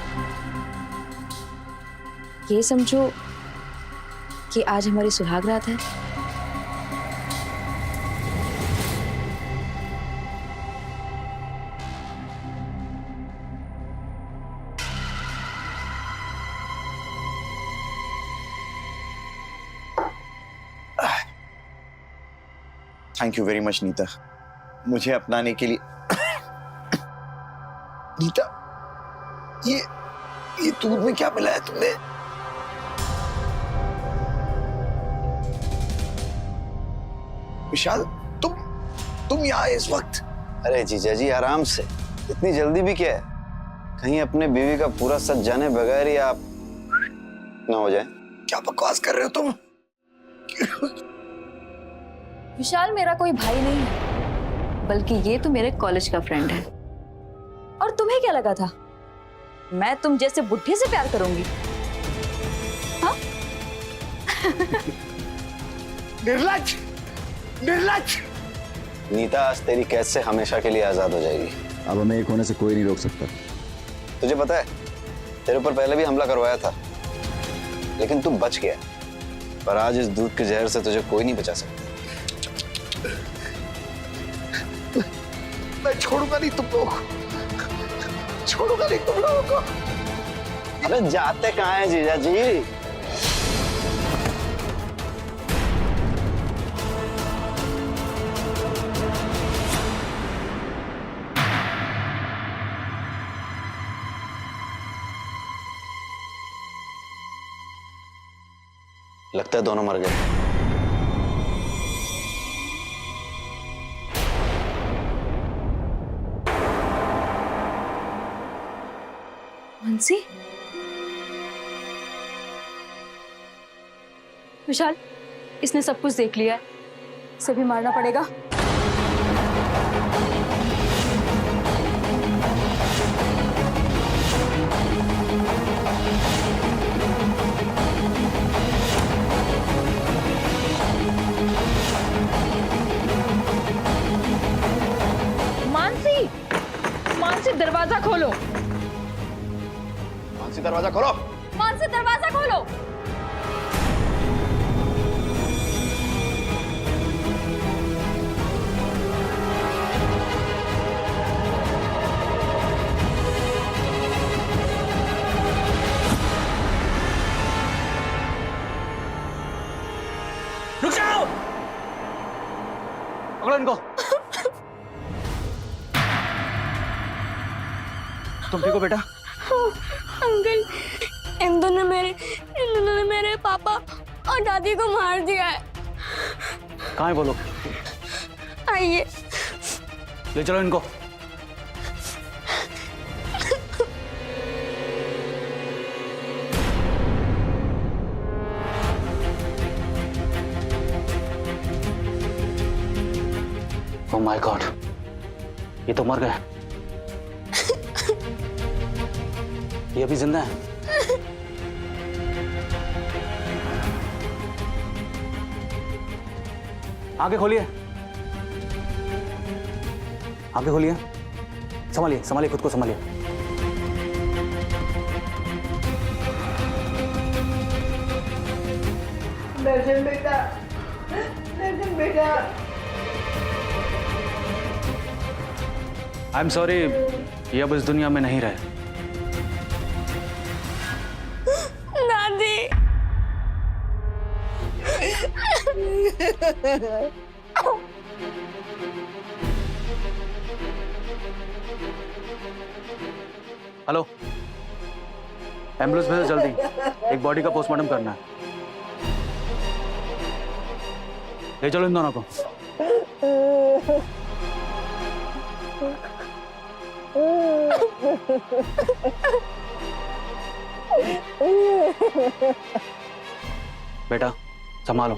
ये समझो कि आज हमारी सुहाग रात है। Thank you very much Neeta, मुझे अपनाने के लिए। नीता, ये दूध में क्या मिलाया तुमने? विशाल, तुम यहाँ इस वक्त? अरे जीजा जी आराम से, इतनी जल्दी भी क्या है? कहीं अपने बीवी का पूरा सच जाने बगैर ही आप ना हो जाए। क्या बकवास कर रहे हो तुम? विशाल मेरा कोई भाई नहीं है, बल्कि ये तो मेरे कॉलेज का फ्रेंड है। और तुम्हें क्या लगा था मैं तुम जैसे बुढ़े से प्यार करूंगी? हाँ? निर्लज्ज, निर्लज्ज! नीता आज तेरी कैद से हमेशा के लिए आजाद हो जाएगी। अब हमें एक होने से कोई नहीं रोक सकता। तुझे पता है, तेरे ऊपर पहले भी हमला करवाया था, लेकिन तू बच गया। पर आज इस दूध के जहर से तुझे कोई नहीं बचा सकता। मैं छोड़ूंगा नहीं तुम लोगों को, छोड़ूंगा नहीं तुम लोगों को। अबे जाते कहाँ हैं जीजा जी? लगता है दोनों मर गए। मानसी? विशाल, इसने सब कुछ देख लिया है, इसे भी मारना पड़ेगा। मानसी, मानसी दरवाजा खोलो। मानसी दरवाजा खोलो। मानसी दरवाजा खोलो। तुम ठीक हो बेटा? अंकल, इन दोनों ने मेरे पापा और दादी को मार दिया है। कहाँ है वो लोग? आइए। ले चलो इनको। ओह माय गॉड, ये तो मर गए। ये अभी जिंदा है? आगे खोलिए, आगे खोलिए। संभालिए संभालिए, खुद को संभालिए। दर्शन बेटा, दर्शन बेटा। आई एम सॉरी, ये अब इस दुनिया में नहीं रहे। दादी। हेलो, एम्बुलेंस भेजो जल्दी, एक बॉडी का पोस्टमार्टम करना है। ले चलो इन दोनों को। बेटा संभालो।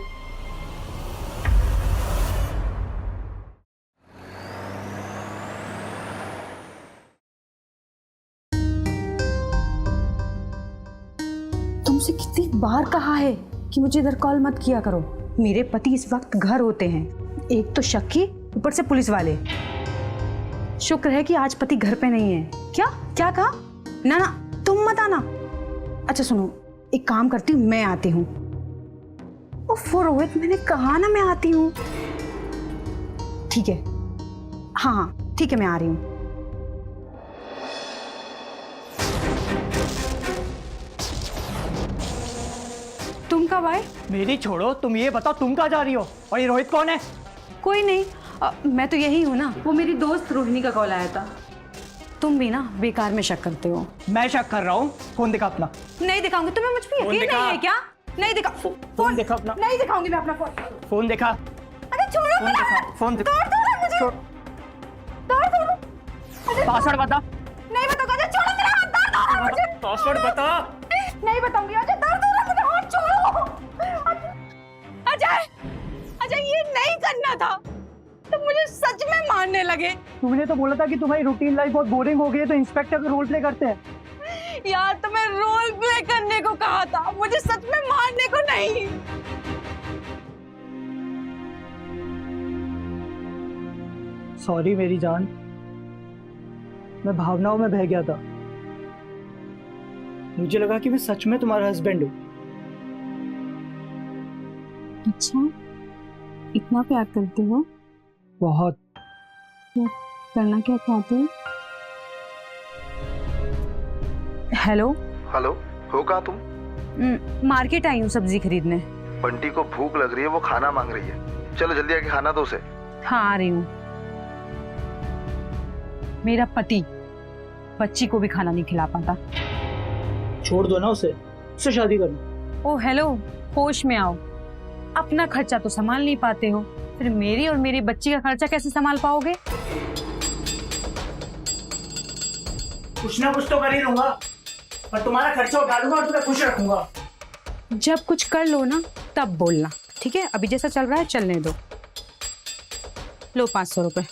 तुमसे कितनी बार कहा है कि मुझे इधर कॉल मत किया करो। मेरे पति इस वक्त घर होते हैं, एक तो शक्की, ऊपर से पुलिस वाले। शुक्र है कि आज पति घर पे नहीं है। क्या क्या कहा? ना ना, तुम मत आना। अच्छा सुनो, एक काम करती हूँ, मैं आती हूँ। ओह रोहित, मैंने कहा ना मैं आती हूँ। ठीक है, हाँ हाँ ठीक है, मैं आ रही हूँ। तुम कब आए? मेरी छोड़ो, तुम ये बताओ तुम कहाँ जा रही हो, और ये रोहित कौन है? कोई नहीं, मैं तो यही हूँ ना। वो मेरी दोस्त रोहिणी का कॉल आया था। तुम भी ना बेकार में शक करते हो। मैं शक कर रहा हूँ? फोन दिखा अपना। नहीं दिखाऊंगी। तुम्हें मुझ पे यकीन नहीं है क्या? नहीं दिखा। फोन दिखा अपना। नहीं दिखाऊंगी मैं अपना फोन। फोन दिखा। अरे छोड़ो फोन दिखा। फोन दिखा। पासवर्ड बता। नहीं बताऊंगा। छोड़ो मेरा हाथ, दर्द हो रहा है मुझे। पासवर्ड बता। नहीं बताऊंगी। अजय दर्द हो रहा है मुझे, हाथ छोड़ो। अजय, अजय ये नहीं करना था। तुम मुझे सच में मारने लगे। तुमने तो बोला था कि तुम्हारी रूटीन लाइफ बहुत बोरिंग हो गई है, तो इंस्पेक्टर का रोल प्ले करते हैं। यार तुम्हें रोल प्ले करने को कहा था, मुझे सच में मारने को नहीं। सॉरी मेरी जान, मैं भावनाओं में बह गया था। मुझे लगा कि मैं सच में तुम्हारा हस्बैंड हूँ। अच्छा, इतना प्यार करते हो? बहुत। करना क्या चाहते हो? हेलो हेलो, हो कहाँ तुम? मार्केट आई हूँ सब्जी खरीदने। बंटी को भूख लग रही है, वो खाना मांग रही है। चलो जल्दी आके खाना दो उसे। हाँ आ रही हूँ। मेरा पति बच्ची को भी खाना नहीं खिला पाता। छोड़ दो ना उसे, उससे शादी करना। ओ हेलो, होश में आओ। अपना खर्चा तो संभाल नहीं पाते हो, फिर मेरी और मेरी बच्ची का खर्चा कैसे संभाल पाओगे? कुछ ना कुछ तो कर ही लूंगा, पर तुम्हारा खर्चा उठा लूंगा और तुम्हें खुश रखूंगा। जब कुछ कर लो ना तब बोलना, ठीक है? अभी जैसा चल रहा है चलने दो। लो 500 रुपए,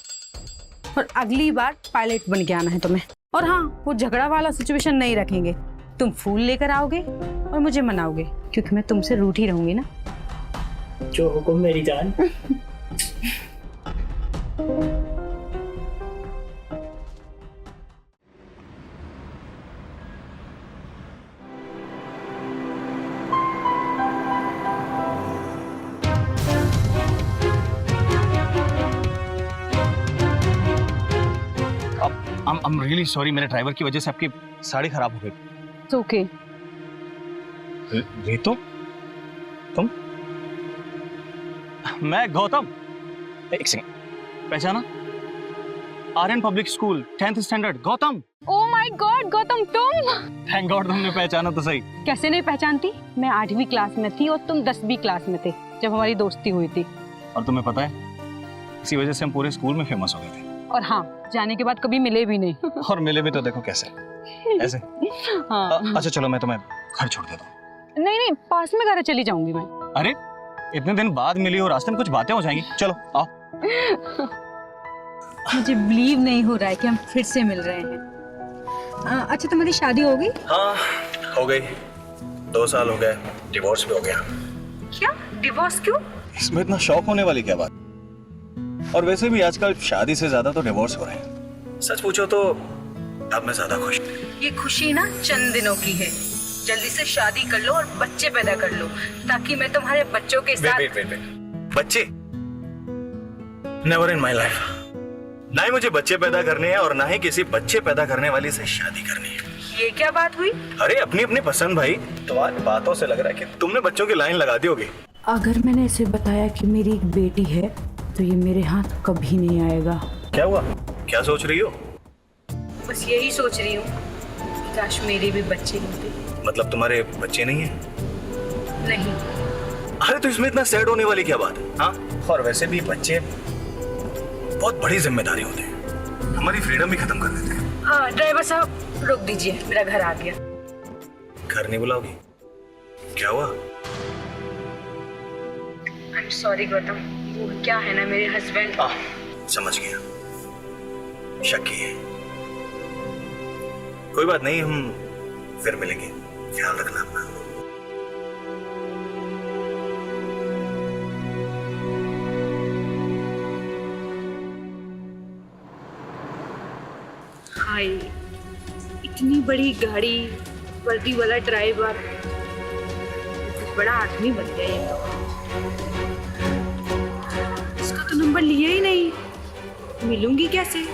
और अगली बार पायलट बन के आना है तुम्हें। और हाँ, वो झगड़ा वाला सिचुएशन नहीं रखेंगे। तुम फूल लेकर आओगे और मुझे मनाओगे, क्योंकि मैं तुमसे रूठी रहूंगी ना। जो हुकुम मेरी जान। I'm really sorry, मेरे ड्राइवर की वजह से आपकी साड़ी खराब हो गई। It's okay. रितु, तुम? मैं गौतम। एक सेकंड, पहचाना? Aryan public school 10th standard, Gautam. Oh my god Gautam, तुम? थैंक गॉड तुमने पहचाना तो सही। कैसे नहीं पहचानती? मैं 8वीं क्लास में थी और तुम 10वीं क्लास में थे जब हमारी दोस्ती हुई थी। और तुम्हें पता है, इसी वजह से हम पूरे स्कूल में फेमस हो गए थे। और हाँ, जाने के बाद कभी मिले भी नहीं। और मिले भी तो देखो कैसे, ऐसे। हाँ। अच्छा चलो, मैं तुम्हें घर छोड़ देता हूँ। नहीं नहीं, पास में घर चली जाऊंगी मैं। अरे इतने दिन बाद मिली हो, रास्ते में कुछ बातें हो जाएंगी। चलो आओ। मुझे बिलीव नहीं हो रहा है कि हम फिर से मिल रहे हैं। अच्छा, तुम्हारी शादी हो गई? हाँ हो गई, 2 साल हो गए, डिवोर्स भी हो गया। क्या? डिवोर्स क्यों? इसमें इतना शौक होने वाली क्या बात? और वैसे भी आजकल शादी से ज्यादा तो डिवोर्स हो रहे हैं। सच पूछो तो अब मैं ज्यादा खुश हूँ। ये खुशी ना चंद दिनों की है। जल्दी से शादी कर लो और बच्चे पैदा कर लो, ताकि मैं तुम्हारे बच्चों के साथ। वेट। बच्चे? Never in my life. ना ही मुझे बच्चे पैदा करने हैं और ना ही किसी बच्चे पैदा करने वाली से शादी करनी है। ये क्या बात हुई? अरे अपनी अपनी पसंद भाई। तुम्हारी बातों से लग रहा है कि तुमने बच्चों की लाइन लगा दी होगी। अगर मैंने इसे बताया कि मेरी एक बेटी है तो ये मेरे हाथ कभी नहीं आएगा। क्या हुआ? क्या सोच रही हो? बस यही सोच रही हूँ कि काश मेरे भी बच्चे होते। मतलब तुम्हारे बच्चे नहीं है? नहीं। अरे तो इसमें इतना सैड होने वाली क्या बात है? हाँ, और वैसे भी बच्चे बहुत बड़ी जिम्मेदारी होते हैं, हमारी फ्रीडम भी खत्म कर देते हैं। हाँ ड्राइवर साहब, रोक दीजिए, मेरा घर आ गया। घर नहीं बुलाओगी? क्या हुआ? आई एम सॉरी गौतम, वो क्या है ना, मेरे हस्बैंड। समझ गया, शक्की है। कोई बात नहीं, हम फिर मिलेंगे, ख्याल रखना अपना। हाय, इतनी बड़ी गाड़ी, वर्दी वाला ड्राइवर, बड़ा आदमी बन गया ये तो। इसका तो नंबर लिया ही नहीं, मिलूंगी कैसे?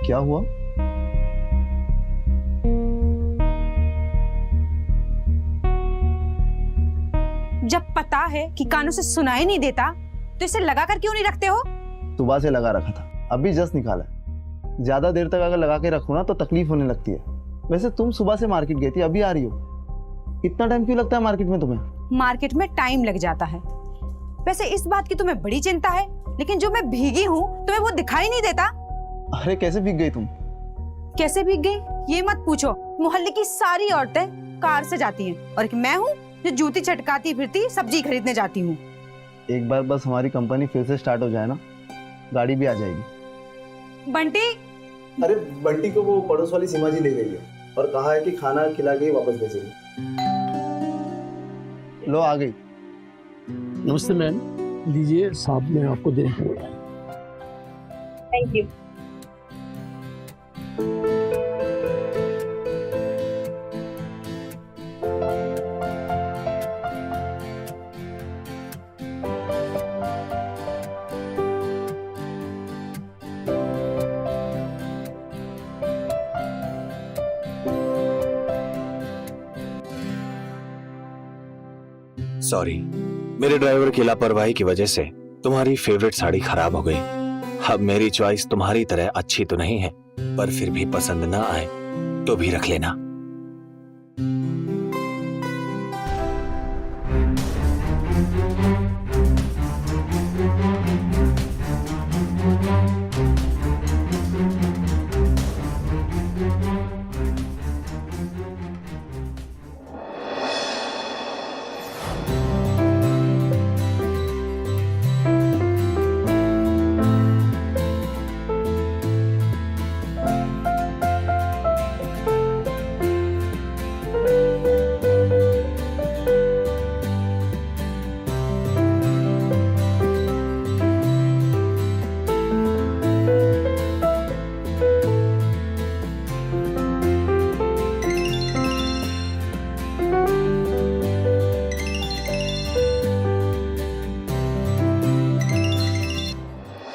क्या हुआ? जब पता है कि कानों से सुनाई नहीं देता तो इसे लगा कर क्यों नहीं रखते हो? सुबह से लगा रखा था, अभी जस्ट निकाला है। ज्यादा देर तक अगर लगा के रखो ना तो तकलीफ होने लगती है। वैसे तुम सुबह से मार्केट गई थी, अभी आ रही हो, इतना टाइम क्यों लगता है मार्केट में तुम्हें? मार्केट में टाइम लग जाता है। वैसे इस बात की तुम्हें बड़ी चिंता है, लेकिन जो मैं भीगी हूँ तुम्हें वो दिखाई नहीं देता। अरे कैसे भीग गई तुम? कैसे भीग गई ये मत पूछो। मोहल्ले की सारी औरतें कार से जाती हैं और एक मैं हूँ जो जूती चटकाती फिरती सब्जी खरीदने जाती हूँ। एक बार बस हमारी कंपनी फिर से स्टार्ट हो जाए ना, गाड़ी भी आ जाएगी। बंटी? अरे बंटी को वो पड़ोस वाली सीमा जी ले गई है और कहा है कि खाना खिला के ही वापस भेजेगी। लो आ गई। नमस्ते मैम, लीजिए साहब ने आपको दे। Thank you. सॉरी, मेरे ड्राइवर की लापरवाही की वजह से तुम्हारी फेवरेट साड़ी खराब हो गई। अब मेरी चॉइस तुम्हारी तरह अच्छी तो नहीं है, पर फिर भी पसंद ना आए तो भी रख लेना।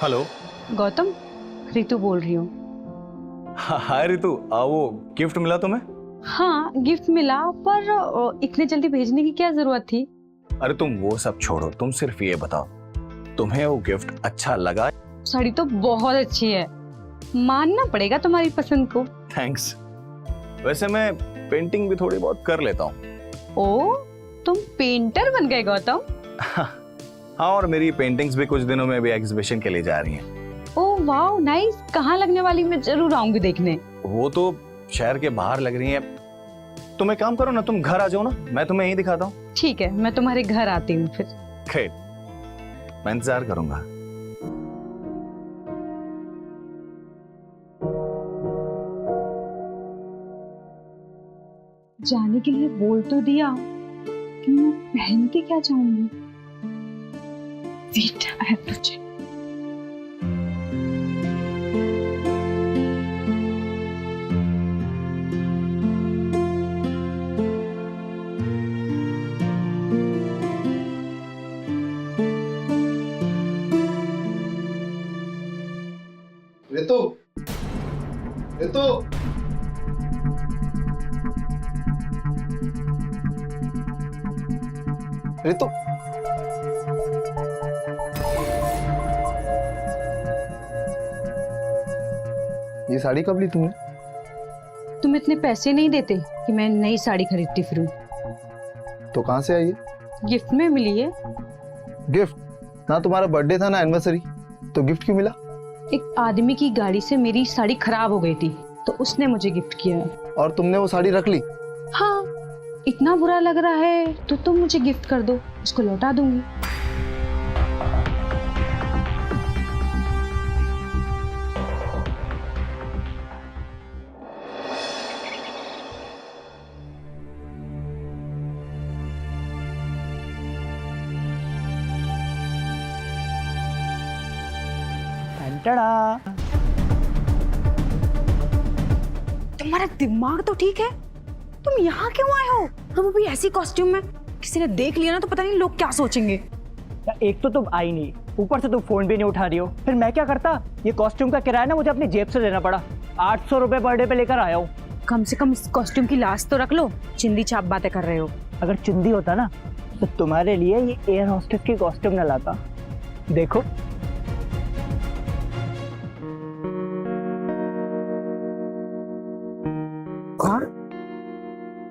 हेलो। गौतम, रितु बोल रही हूँ। हाय रितु, वो गिफ्ट मिला तुम्हें? हाँ गिफ्ट मिला, पर इतने जल्दी भेजने की क्या जरूरत थी? अरे तुम वो सब छोड़ो, तुम सिर्फ ये बताओ तुम्हें वो गिफ्ट अच्छा लगा? साड़ी तो बहुत अच्छी है, मानना पड़ेगा तुम्हारी पसंद को। थैंक्स। वैसे मैं पेंटिंग भी थोड़ी बहुत कर लेता हूँ। ओ, तुम पेंटर बन गए गौतम? हाँ, और मेरी पेंटिंग्स भी कुछ दिनों में भी एग्जीबिशन के लिए जा रही हैं। ओह वाओ नाइस, कहाँ लगने वाली? मैं जरूर आऊंगी देखने। वो तो शहर के बाहर लग रही हैं। तुम एक काम करो ना, तुम घर आ जाओ ना, मैं तुम्हें यहीं दिखाता हूँ। ठीक है, मैं तुम्हारे घर आती हूँ फिर। ग्रेट, मैं इंतजार करूंगा। जाने के लिए बोल तो दिया कि मैं पहन के क्या जाऊंगी। Wait, I have to check. Ritu, Ritu, Ritu, ये साड़ी कब ली तुमने? तुम इतने पैसे नहीं देते कि मैं नई साड़ी खरीदती फिरूं। तो कहाँ से आई है? गिफ्ट में मिली है। गिफ्ट? ना तुम्हारा बर्थडे था ना एनिवर्सरी, तो गिफ्ट क्यों मिला? एक आदमी की गाड़ी से मेरी साड़ी खराब हो गई थी, तो उसने मुझे गिफ्ट किया है। और तुमने वो साड़ी रख ली? हाँ, इतना बुरा लग रहा है तो तुम मुझे गिफ्ट कर दो, उसको लौटा दूंगी। तुम्हारा दिमाग तो ठीक है? तुम यहाँ क्यों आए हो? तुम अभी ऐसी कॉस्ट्यूम में, किसी ने देख लिया ना तो पता नहीं लोग क्या सोचेंगे। एक तो तुम आई नहीं, ऊपर से तुम फोन भी नहीं उठा रही हो। फिर मैं क्या करता? ये कॉस्ट्यूम का किराया ना मुझे अपनी जेब से देना पड़ा। 800 रुपए पर डे पे लेकर आया हूँ। कम से कम इस कॉस्ट्यूम की लाज तो रख लो, चिंदी छाप बातें कर रहे हो। अगर चिंदी होता ना तो तुम्हारे लिए ये एयर होस्टेस की कॉस्ट्यूम न लाता। देखो,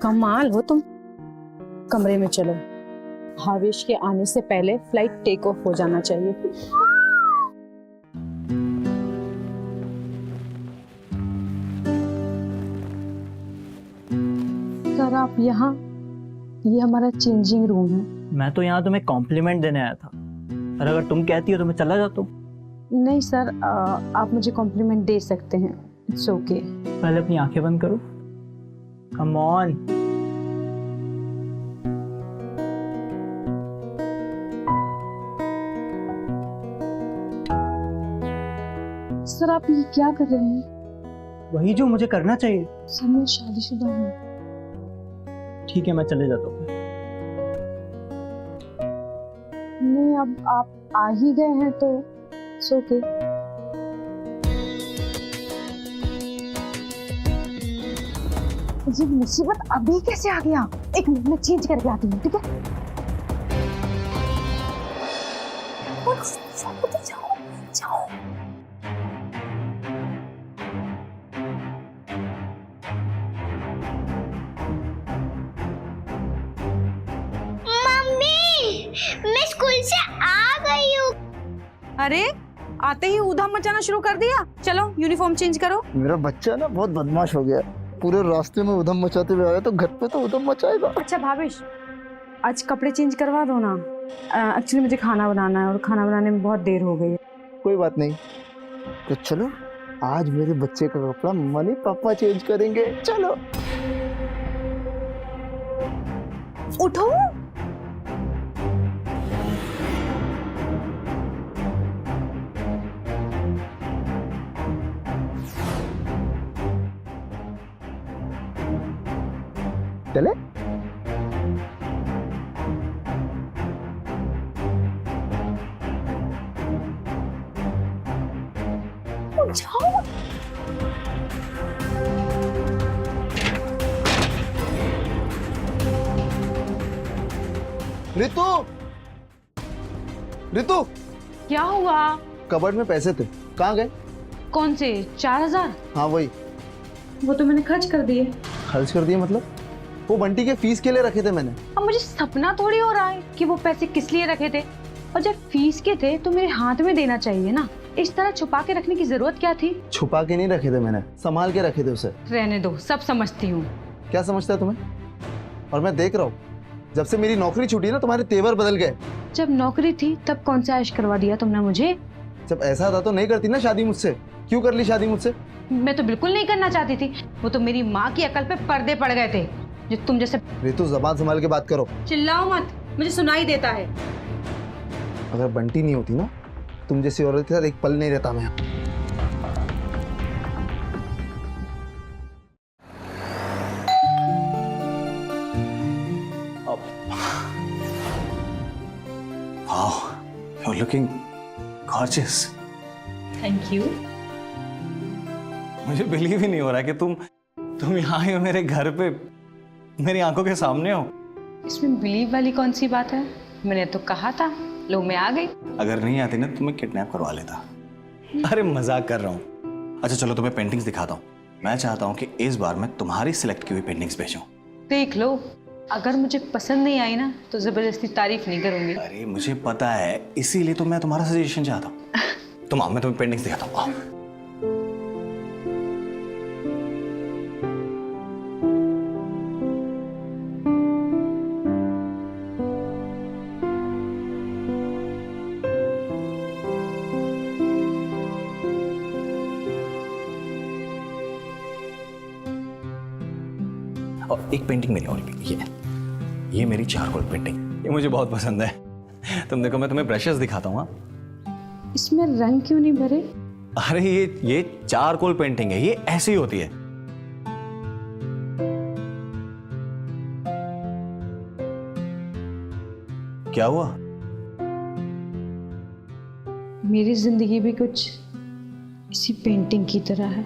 कमाल हो तुम। कमरे में चलो, भावेश के आने से पहले फ्लाइट टेक ऑफ हो जाना चाहिए। सर आप यहाँ, ये हमारा चेंजिंग रूम है। मैं तो यहाँ तुम्हें कॉम्प्लीमेंट देने आया था, और अगर तुम कहती हो तो मैं चला जाता हूँ। नहीं सर, आप मुझे कॉम्प्लीमेंट दे सकते हैं, इट्स ओके। पहले अपनी आंखें बंद करो, कम ऑन। सर आप ये क्या कर रहे हैं? वही जो मुझे करना चाहिए। सर मैं शादीशुदा हूँ। ठीक है, मैं चले जाता हूँ। नहीं, अब आप आ ही गए हैं तो इट्स ओके। ये मुसीबत अभी कैसे आ गया? एक मिनट में चेंज करके आती हूँ, ठीक है? जाओ, जाओ। मम्मी, मैं स्कूल से आ गई हूँ। अरे आते ही ऊधम मचाना शुरू कर दिया। चलो यूनिफॉर्म चेंज करो। मेरा बच्चा ना बहुत बदमाश हो गया, पूरे रास्ते में उधम मचाते हुए आया, तो घर पे तो उधम मचाएगा। अच्छा भावेश, आज कपड़े चेंज करवा दो ना। एक्चुअली मुझे खाना बनाना है और खाना बनाने में बहुत देर हो गई है। कोई बात नहीं, तो चलो आज मेरे बच्चे का कपड़ा मनी पापा चेंज करेंगे। चलो उठो। चले। रितु, रितु, क्या हुआ? कबर्ड में पैसे थे, कहाँ गए? कौन से 4000? हाँ वही। वो तो मैंने खर्च कर दिए। खर्च कर दिए मतलब? वो बंटी के फीस के लिए रखे थे मैंने। अब मुझे सपना थोड़ी हो रहा है कि वो पैसे किस लिए रखे थे, और जब फीस के थे तो मेरे हाथ में देना चाहिए ना। इस तरह छुपा के रखने की जरूरत क्या थी? छुपा के नहीं रखे थे मैंने, संभाल के रखे थे उसे। रहने दो, सब समझती हूँ। क्या समझता है तुम्हें? और मैं देख रहा हूँ, जब से मेरी नौकरी छूटी ना तुम्हारे तेवर बदल गए। जब नौकरी थी तब कौन सा ऐश करवा दिया तुमने मुझे? जब ऐसा था तो नहीं करती ना शादी मुझसे। क्यों कर ली शादी मुझसे? मैं तो बिल्कुल नहीं करना चाहती थी। वो तो मेरी माँ की अकल पे पर्दे पड़ गए थे, जो तुम जैसे। रितु जुबान संभाल के बात करो। चिल्लाओ मत, मुझे सुनाई देता है। अगर बंटी नहीं होती ना, तुम जैसी औरत के साथ एक पल नहीं रहता मैं। Wow, you're looking gorgeous. Thank you. मुझे बिलीव ही नहीं हो रहा कि तुम यहाँ ही हो, मेरे घर पे, मेरी आंखों के सामने हो। इसमें बिलीव वाली कौन सी बात है? मैंने तो कहा था, लो मैं आ गई। अगर नहीं आती ना तो मैं किडनैप करवा लेता। अरे मजाक कर रहा हूँ। अच्छा चलो तुम्हें पेंटिंग्स दिखाता हूँ। मैं चाहता हूँ कि इस बार मैं तुम्हारी सिलेक्ट की हुई पेंटिंग्स भेजूं। देख लो, अगर मुझे पसंद नहीं आई ना तो जबरदस्ती तारीफ नहीं करूंगी। अरे मुझे पता है, इसीलिए तो मैं तुम्हारा सजेशन चाहता हूँ। तुम आओ, मैं तुम्हें पेंटिंग्स दिखाता हूँ। और एक पेंटिंग मेरी और भी, ये मेरी चारकोल पेंटिंग, ये मुझे बहुत पसंद है। तुम देखो, मैं तुम्हें ब्रशेस दिखाता हूँ। इसमें रंग क्यों नहीं भरे? अरे ये चारकोल पेंटिंग है, ये ऐसी होती है। क्या हुआ? मेरी जिंदगी भी कुछ इसी पेंटिंग की तरह है,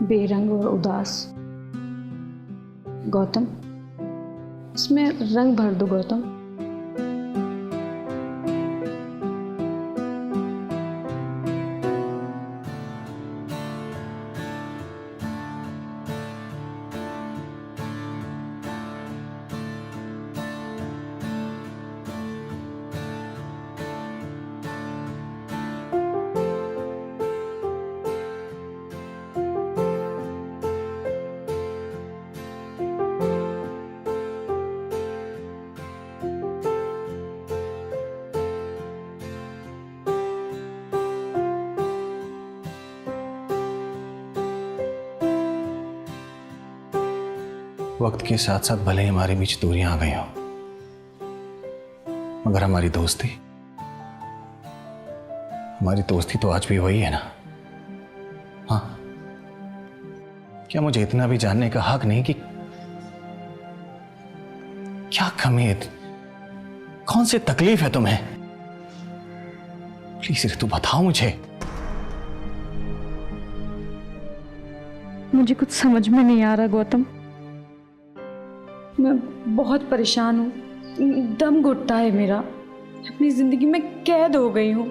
बेरंग और उदास। गौतम, इसमें रंग भर दो गौतम। वक्त के साथ साथ भले ही हमारे बीच दूरियां आ गई हो, मगर हमारी दोस्ती तो आज भी वही है ना? हाँ, क्या मुझे इतना भी जानने का हक नहीं कि क्या कमी है, कौन सी तकलीफ है तुम्हें? प्लीज ऋतु बताओ मुझे। मुझे कुछ समझ में नहीं आ रहा गौतम, मैं बहुत परेशान हूँ, दम घुटता है मेरा, अपनी जिंदगी में कैद हो गई हूँ।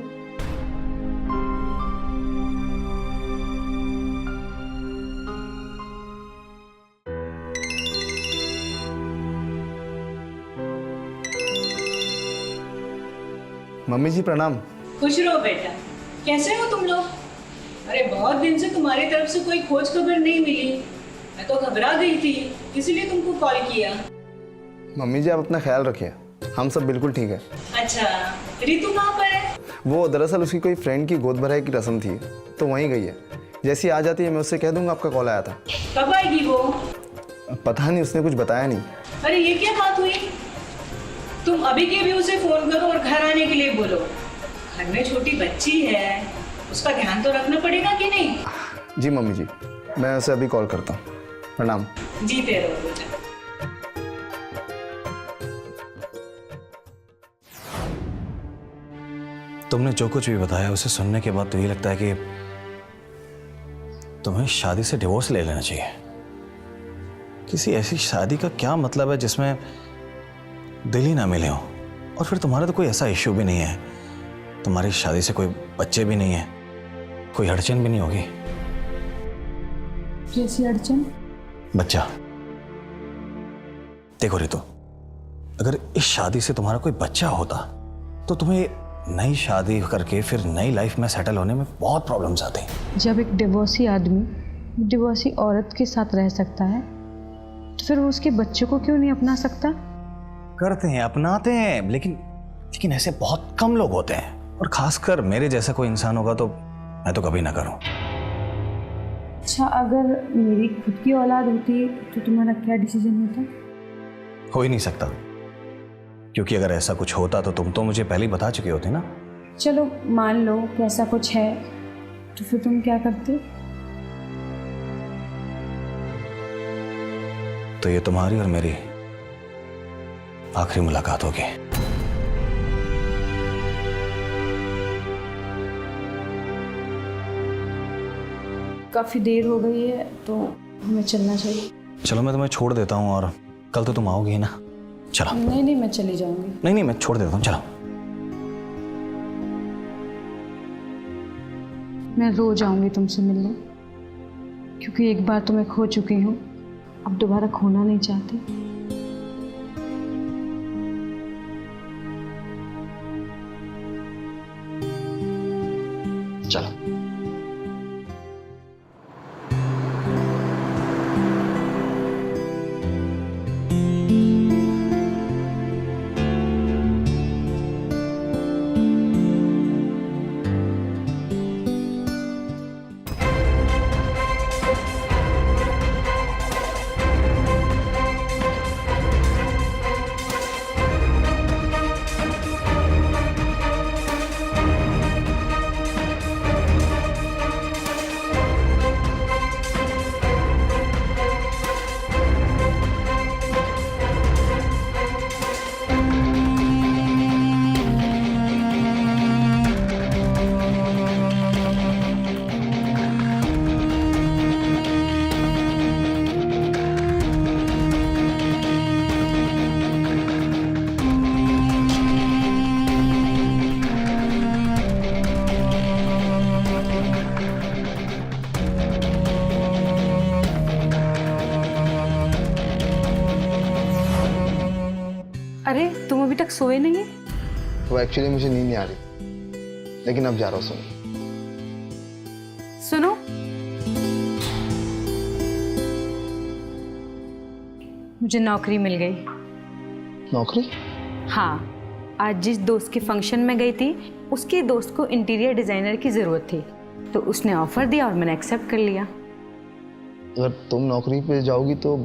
मम्मी जी प्रणाम। खुश रहो बेटा, कैसे हो तुम लोग? अरे बहुत दिन से तुम्हारी तरफ से कोई खोज खबर नहीं मिली, मैं तो घबरा गई थी, इसीलिए तुमको कॉल किया। मम्मी जी आप अपना ख्याल रखिए, हम सब बिल्कुल ठीक है। अच्छा, रितु कहाँ पर है? वो दरअसल उसकी कोई फ्रेंड की गोद भराई की रस्म थी तो वहीं गई है। जैसी आ जाती है मैं उससे कह दूंगा आपका कॉल आया था। कब आएगी वो? पता नहीं, उसने कुछ बताया नहीं। अरे ये क्या बात हुई? तुम अभी के भी उसे फोन करो और घर आने के लिए बोलो। घर में छोटी बच्ची है, उसका ध्यान तो रखना पड़ेगा कि नहीं? जी मम्मी जी, मैं उसे अभी कॉल करता हूँ। प्रणाम। जीते रहो बेटा। तुमने जो कुछ भी बताया उसे सुनने के बाद तो ये लगता है कि तुम्हें शादी से डिवोर्स ले लेना चाहिए। किसी ऐसी शादी का क्या मतलब है जिसमें दिल ही ना मिले हो, और फिर तुम्हारा तो कोई ऐसा इश्यू भी नहीं है, तुम्हारी शादी से कोई बच्चे भी नहीं है, कोई अड़चन भी नहीं होगी। कैसी अड़चन? बच्चा। देखो रितु, अगर इस शादी से तुम्हारा कोई बच्चा होता तो तुम्हें नई शादी करके फिर नई लाइफ में सेटल होने में बहुत प्रॉब्लम्स आती। जब एक डिवोर्सी आदमी डिवोर्सी औरत के साथ रह सकता है तो फिर वो उसके बच्चों को क्यों नहीं अपना सकता? करते हैं, अपनाते हैं, लेकिन ऐसे बहुत कम लोग होते हैं, और खासकर मेरे जैसा कोई इंसान होगा तो मैं तो कभी ना करूं। अच्छा, अगर मेरी खुद की औलाद होती तो तुम्हारा क्या डिसीजन होता? हो ही नहीं सकता, क्योंकि अगर ऐसा कुछ होता तो तुम तो मुझे पहले ही बता चुके होते ना। चलो मान लो कि ऐसा कुछ है, तो फिर तुम क्या करते? तो ये तुम्हारी और मेरी आखिरी मुलाकात होगी। काफी देर हो गई है तो हमें चलना चाहिए। चलो मैं तुम्हें छोड़ देता हूँ, और कल तो तुम आओगी ना। चलो। नहीं, मैं चली जाऊंगी। नहीं, मैं छोड़ देता हूँ, चलो। मैं रोज आऊंगी तुमसे मिलने, क्योंकि एक बार तो मैं खो चुकी हूँ, अब दोबारा खोना नहीं चाहती। चलो। अरे तुम अभी तक सोए नहीं है? वो एक्चुअली मुझे नींद नहीं आ रही, लेकिन अब जा रहा हूँ सोने। सुनो, मुझे नौकरी मिल गई। नौकरी? हाँ, आज जिस दोस्त के फंक्शन में गई थी उसके दोस्त को इंटीरियर डिजाइनर की जरूरत थी, तो उसने ऑफर दिया और मैंने एक्सेप्ट कर लिया। अगर तुम नौकरी पे जाओगी तो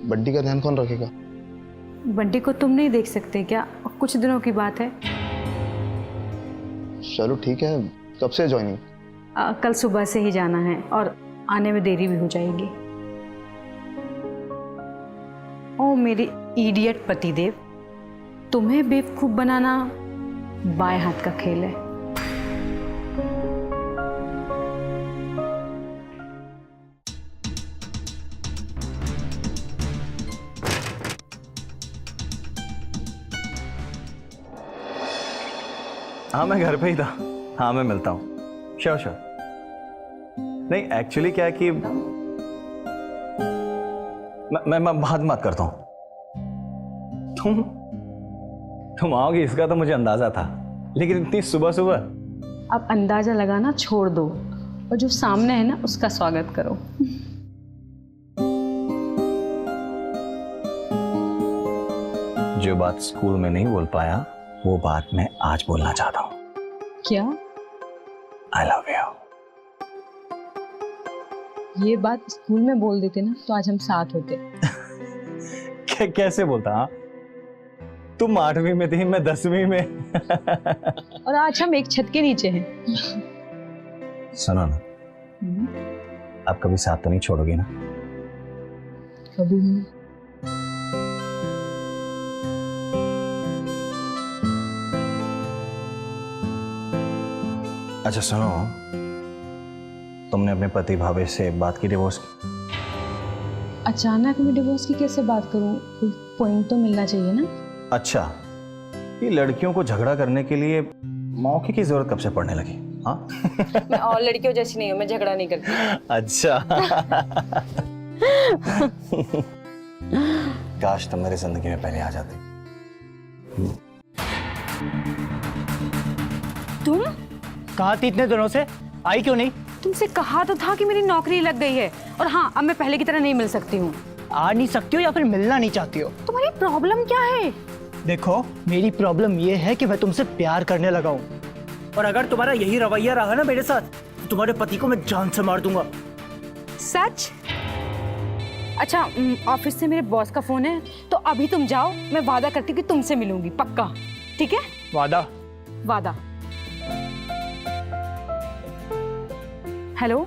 बड्डी का ध्यान कौन रखेगा? बंटी को तुम नहीं देख सकते क्या? कुछ दिनों की बात है। चलो ठीक है, कब से ज्वाइनिंग? कल सुबह से ही जाना है और आने में देरी भी हो जाएगी। ओ मेरे इडियट पतिदेव, तुम्हें बेवकूफ बनाना बाएं हाथ का खेल है। हाँ मैं घर पे ही था। हाँ मैं मिलता हूँ। श्योर। नहीं एक्चुअली क्या है कि मैं बाद में बात करता हूँ। तुम आओगी इसका तो मुझे अंदाजा था, लेकिन इतनी सुबह सुबह। अब अंदाजा लगाना छोड़ दो और जो सामने है ना उसका स्वागत करो। जो बात स्कूल में नहीं बोल पाया वो बात मैं आज बोलना चाहता हूँ। क्या? I love you. ये बात स्कूल में बोल देते ना तो आज हम साथ होते। कैसे बोलता? हाँ तुम 8वीं में थी, मैं 10वीं में। और आज हम एक छत के नीचे हैं। सुनो ना, आप कभी साथ तो नहीं छोड़ोगी ना? कभी नहीं। अच्छा सुनो, तुमने अपने पति भावे से बात की डिवोर्स की? अचानक मैं डिवोर्स की कैसे बात करूं? कोई पॉइंट तो मिलना चाहिए ना। अच्छा, ये लड़कियों को झगड़ा करने के लिए मौके की जरूरत कब से पड़ने लगी? हाँ मैं और लड़कियों जैसी नहीं हूँ, मैं झगड़ा नहीं करती। अच्छा। काश तुम मेरी जिंदगी में पहले आ जाते। तुम कहाँ थी इतने दिनों से, आई क्यों नहीं? तुमसे कहा तो था कि मेरी नौकरी लग गई है, और हाँ, अब मैं पहले की तरह नहीं मिल सकती हूँ। आ नहीं सकती हो या फिर मिलना नहीं चाहती हो? तुम्हारी प्रॉब्लम क्या है? देखो, मेरी प्रॉब्लम ये है कि मैं तुमसे प्यार करने लगा हूँ, और अगर तुम्हारा यही रवैया रहा ना मेरे साथ, तो तुम्हारे पति को मैं जान से मार दूंगा। सच? अच्छा, ऑफिस से मेरे बॉस का फोन है, तो अभी तुम जाओ, मैं वादा करती हूँ कि तुमसे मिलूंगी, पक्का। ठीक है? वादा? वादा। हेलो,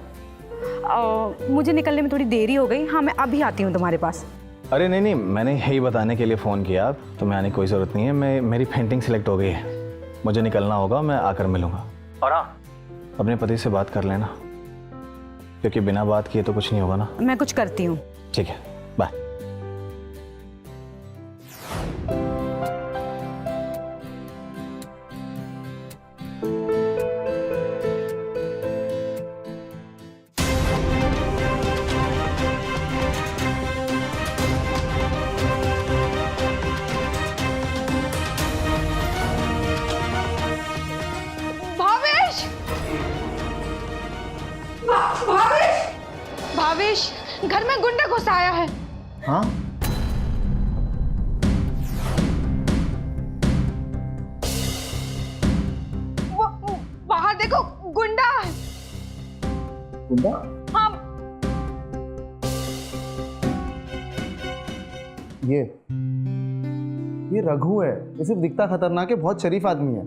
मुझे निकलने में थोड़ी देरी हो गई। हाँ, मैं अभी आती हूँ तुम्हारे पास। अरे नहीं, मैंने यही बताने के लिए फ़ोन किया, तुम्हें आने की कोई ज़रूरत नहीं है। मेरी पेंटिंग सिलेक्ट हो गई है, मुझे निकलना होगा, मैं आकर मिलूंगा। और हाँ, अपने पति से बात कर लेना, क्योंकि बिना बात किए तो कुछ नहीं होगा ना। मैं कुछ करती हूँ। ठीक है, बाय। भावेश, घर में गुंडा घुस आया है। हाँ? बाहर देखो, गुंडा। गुंडा? हाँ। ये रघु है। ये सिर्फ दिखता खतरनाक है, बहुत शरीफ आदमी है।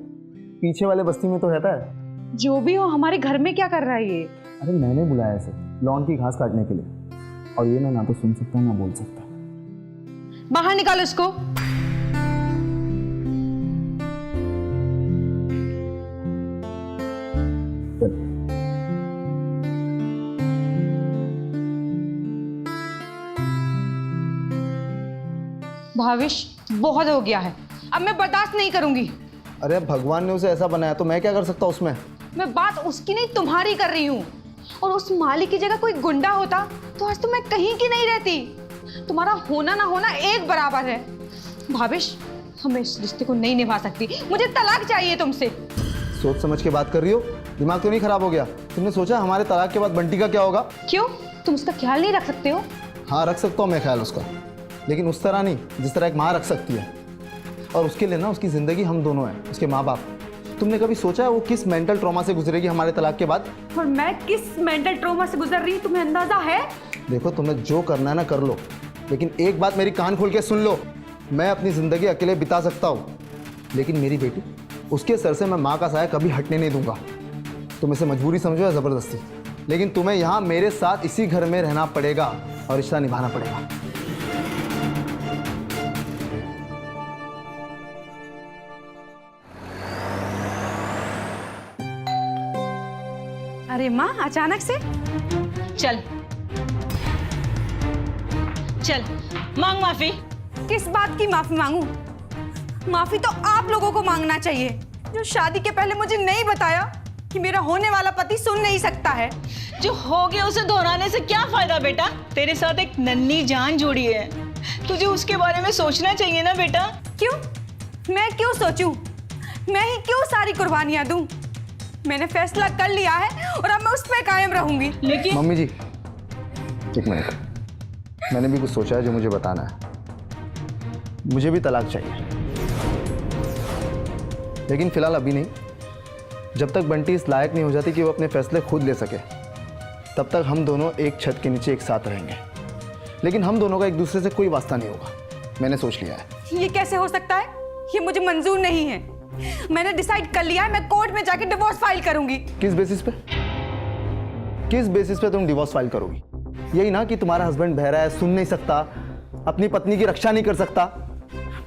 पीछे वाले बस्ती में तो रहता है। जो भी हो, हमारे घर में क्या कर रहा है ये? अरे मैंने बुलाया इसे लॉन की घास काटने के लिए, और ये ना तो सुन सकता ना बोल सकता। बाहर निकालो इसको। भावेश, बहुत हो गया है, अब मैं बर्दाश्त नहीं करूंगी। अरे भगवान ने उसे ऐसा बनाया तो मैं क्या कर सकता हूँ उसमें? मैं बात उसकी नहीं तुम्हारी कर रही हूँ। और उस मालिक की जगह कोई गुंडा होता तो आज तो मैं कहीं की नहीं रहती। तुम्हारा होना ना होना एक बराबर है। भावेश, मैं इस रिश्ते को नहीं निभा सकती, मुझे तलाक चाहिए तुमसे। सोच समझ के बात कर रही हो? दिमाग तो नहीं खराब हो गया? तुमने सोचा हमारे तलाक के बाद बंटी का क्या होगा? क्यों, तुम उसका ख्याल नहीं रख सकते हो? हाँ, रख सकता हूँ मैं ख्याल उसका, लेकिन उस तरह नहीं जिस तरह एक माँ रख सकती है। और उसके लिए ना उसकी जिंदगी हम दोनों हैं, उसके माँ बाप। तुमने कभी सोचा है वो किस मेंटल ट्रॉमा से गुजरेगी हमारे तलाक के बाद? और मैं किस मेंटल ट्रॉमा से गुजर रही हूँ, तुम्हें अंदाजा है? देखो, तुम्हें जो करना है ना कर लो, लेकिन एक बात मेरी कान खोल के सुन लो। मैं अपनी जिंदगी अकेले बिता सकता हूँ, लेकिन मेरी बेटी, उसके सर से मैं माँ का साया कभी हटने नहीं दूंगा। तुम इसे मजबूरी समझो या जबरदस्ती, लेकिन तुम्हें यहाँ मेरे साथ इसी घर में रहना पड़ेगा और रिश्ता निभाना पड़ेगा। अरे माँ, अचानक से? चल चल, मांग माफी। किस बात की माफी मांगू? माफी तो आप लोगों को मांगना चाहिए, जो शादी के पहले मुझे नहीं बताया कि मेरा होने वाला पति सुन नहीं सकता है। जो हो गया उसे दोहराने से क्या फायदा बेटा? तेरे साथ एक नन्ही जान जोड़ी है, तुझे उसके बारे में सोचना चाहिए ना बेटा। क्यों? मैं क्यों सोचूं? मैं ही क्यों सारी कुर्बानियां दूं? मैंने फैसला कर लिया है और अब मैं उस पर कायम रहूंगी। लेकिन मम्मी जी, एक मिनट, मैंने भी कुछ सोचा है जो मुझे बताना है। मुझे भी तलाक चाहिए, लेकिन फिलहाल अभी नहीं। जब तक बंटी इस लायक नहीं हो जाती कि वो अपने फैसले खुद ले सके, तब तक हम दोनों एक छत के नीचे एक साथ रहेंगे। लेकिन हम दोनों का एक दूसरे से कोई वास्ता नहीं होगा, मैंने सोच लिया है। ये कैसे हो सकता है? ये मुझे मंजूर नहीं है। मैंने डिसाइड कर लिया है, मैं कोर्ट में जाके डिवोर्स फाइल करूंगी। किस बेसिस पे? किस बेसिस पे तुम डिवोर्स फाइल करोगी? यही ना कि तुम्हारा हस्बैंड बहरा है, सुन नहीं सकता, अपनी पत्नी की रक्षा नहीं कर सकता।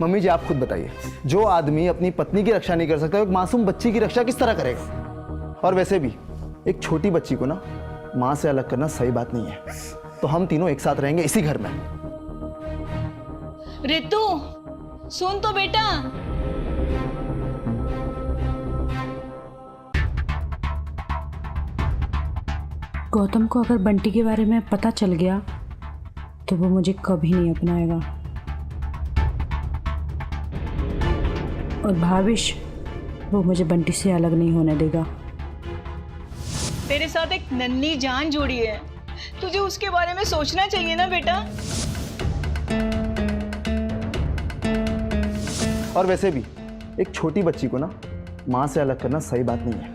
मम्मी जी, आप खुद बताइए, जो आदमी अपनी पत्नी की रक्षा नहीं कर सकता, एक मासूम बच्ची की रक्षा किस तरह करेगा? और वैसे भी एक छोटी बच्ची को ना माँ से अलग करना सही बात नहीं है। तो हम तीनों एक साथ रहेंगे इसी घर में। रितु, सुन तो बेटा। गौतम को अगर बंटी के बारे में पता चल गया तो वो मुझे कभी नहीं अपनाएगा। और भाविश, वो मुझे बंटी से अलग नहीं होने देगा। तेरे साथ एक नन्ही जान जोड़ी है, तुझे उसके बारे में सोचना चाहिए ना बेटा। और वैसे भी एक छोटी बच्ची को ना माँ से अलग करना सही बात नहीं है।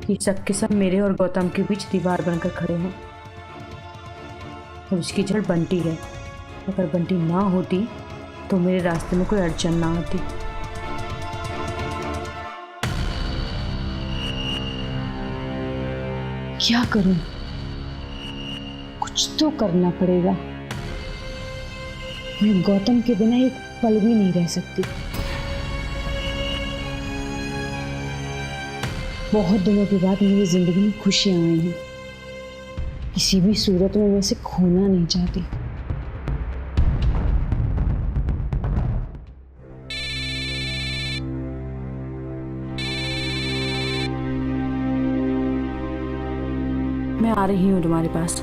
ये सब के सब मेरे और गौतम के बीच दीवार बनकर खड़े हैं। और इसकी जड़ बंटी है। अगर बंटी ना होती तो मेरे रास्ते में कोई अड़चन ना आती। क्या करूं? कुछ तो करना पड़ेगा। मैं गौतम के बिना एक पल भी नहीं रह सकती। बहुत दिनों के बाद मेरी जिंदगी में खुशियां आई हैं। किसी भी सूरत में मैं इसे खोना नहीं चाहती। मैं आ रही हूँ तुम्हारे पास।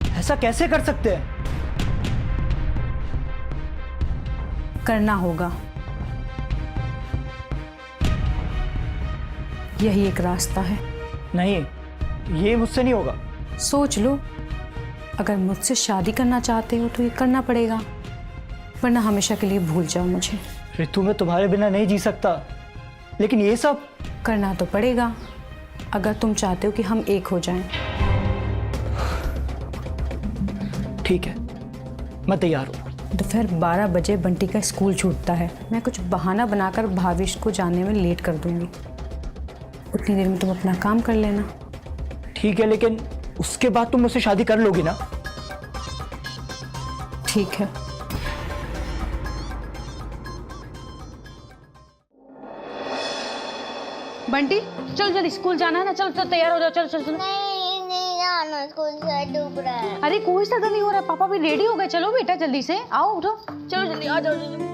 ऐसा कैसे कर सकते हैं? करना होगा। यही एक रास्ता है। नहीं, ये मुझसे नहीं होगा। सोच लो, अगर मुझसे शादी करना चाहते हो तो ये करना पड़ेगा, वरना हमेशा के लिए भूल जाओ मुझे। ऋतु, मैं तुम्हारे बिना नहीं जी सकता, लेकिन ये सब करना तो पड़ेगा अगर तुम चाहते हो कि हम एक हो जाएं। ठीक है, मैं तैयार हूँ। दोपहर 12 बजे बंटी का स्कूल छूटता है। मैं कुछ बहाना बनाकर भाविश को जाने में लेट कर दूंगी। उतनी देर में तुम अपना काम कर लेना। ठीक है, लेकिन उसके बाद तुम मुझसे शादी कर लोगी ना? ठीक है। बंटी, चल जल्दी, स्कूल जाना है ना। चल चल, तैयार हो जाओ। चल चल चल। नहीं जाना, स्कूल से डूब रहा है। अरे कोई सा नहीं हो रहा, पापा भी रेडी हो गए। चलो बेटा जल्दी से आओ, उठो। चलो जल्दी आ जाओ।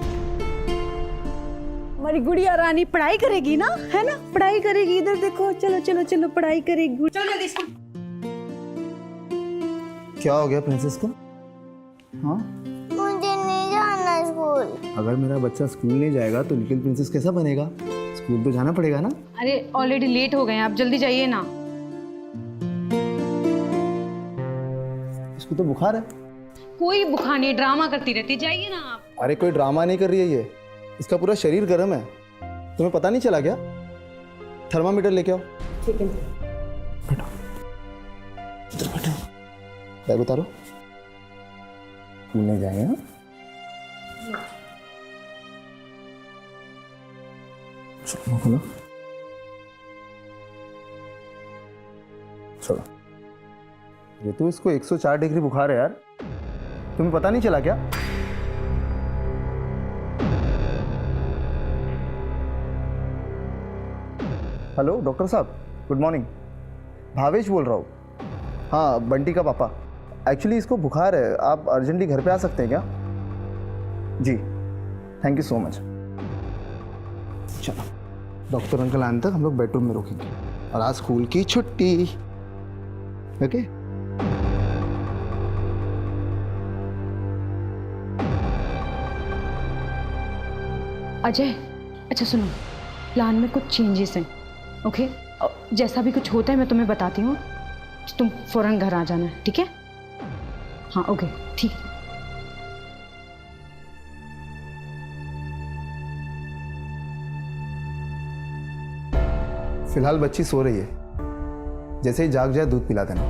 हमारी गुड़िया रानी पढ़ाई करेगी ना, है ना? पढ़ाई करेगी। इधर देखो, चलो चलो चलो, पढ़ाई करेगी। चलो जल्दी स्कूल। क्या हो गया प्रिंसेस को? हाँ, मुझे नहीं जाना स्कूल। अगर मेरा बच्चा स्कूल नहीं जाएगा तो लिटिल प्रिंसेस कैसा बनेगा? स्कूल तो जाना पड़ेगा ना। अरे ऑलरेडी लेट हो गए हैं, आप जल्दी जाइए ना। इसको तो बुखार है। कोई बुखार नहीं, ड्रामा करती रहती। जाइए ना आप। अरे कोई ड्रामा नहीं कर रही है ये, इसका पूरा शरीर गर्म है। तुम्हें पता नहीं चला क्या? थर्मामीटर लेके आओ। ठीक है। बैठो, इधर बैठो। बैग उतारो। मिलने जाएंगे ना? चलो खोलो। चलो। ये तो इसको 104 डिग्री बुखार है यार। तुम्हें पता नहीं चला क्या? हेलो डॉक्टर साहब, गुड मॉर्निंग। भावेश बोल रहा हूँ। हाँ, बंटी का पापा। एक्चुअली इसको बुखार है, आप अर्जेंटली घर पे आ सकते हैं क्या? जी, थैंक यू सो मच। चलो, डॉक्टर अंकल आने तक हम लोग बेडरूम में रुकेंगे। और आज स्कूल की छुट्टी। ओके? अजय, अच्छा सुनो, प्लान में कुछ चेंजेस हैं। ओके? जैसा भी कुछ होता है मैं तुम्हें बताती हूँ। तुम फौरन घर आ जाना, ठीक है? हाँ ओके, ठीक। फिलहाल बच्ची सो रही है, जैसे ही जाग जाए दूध पिला देना।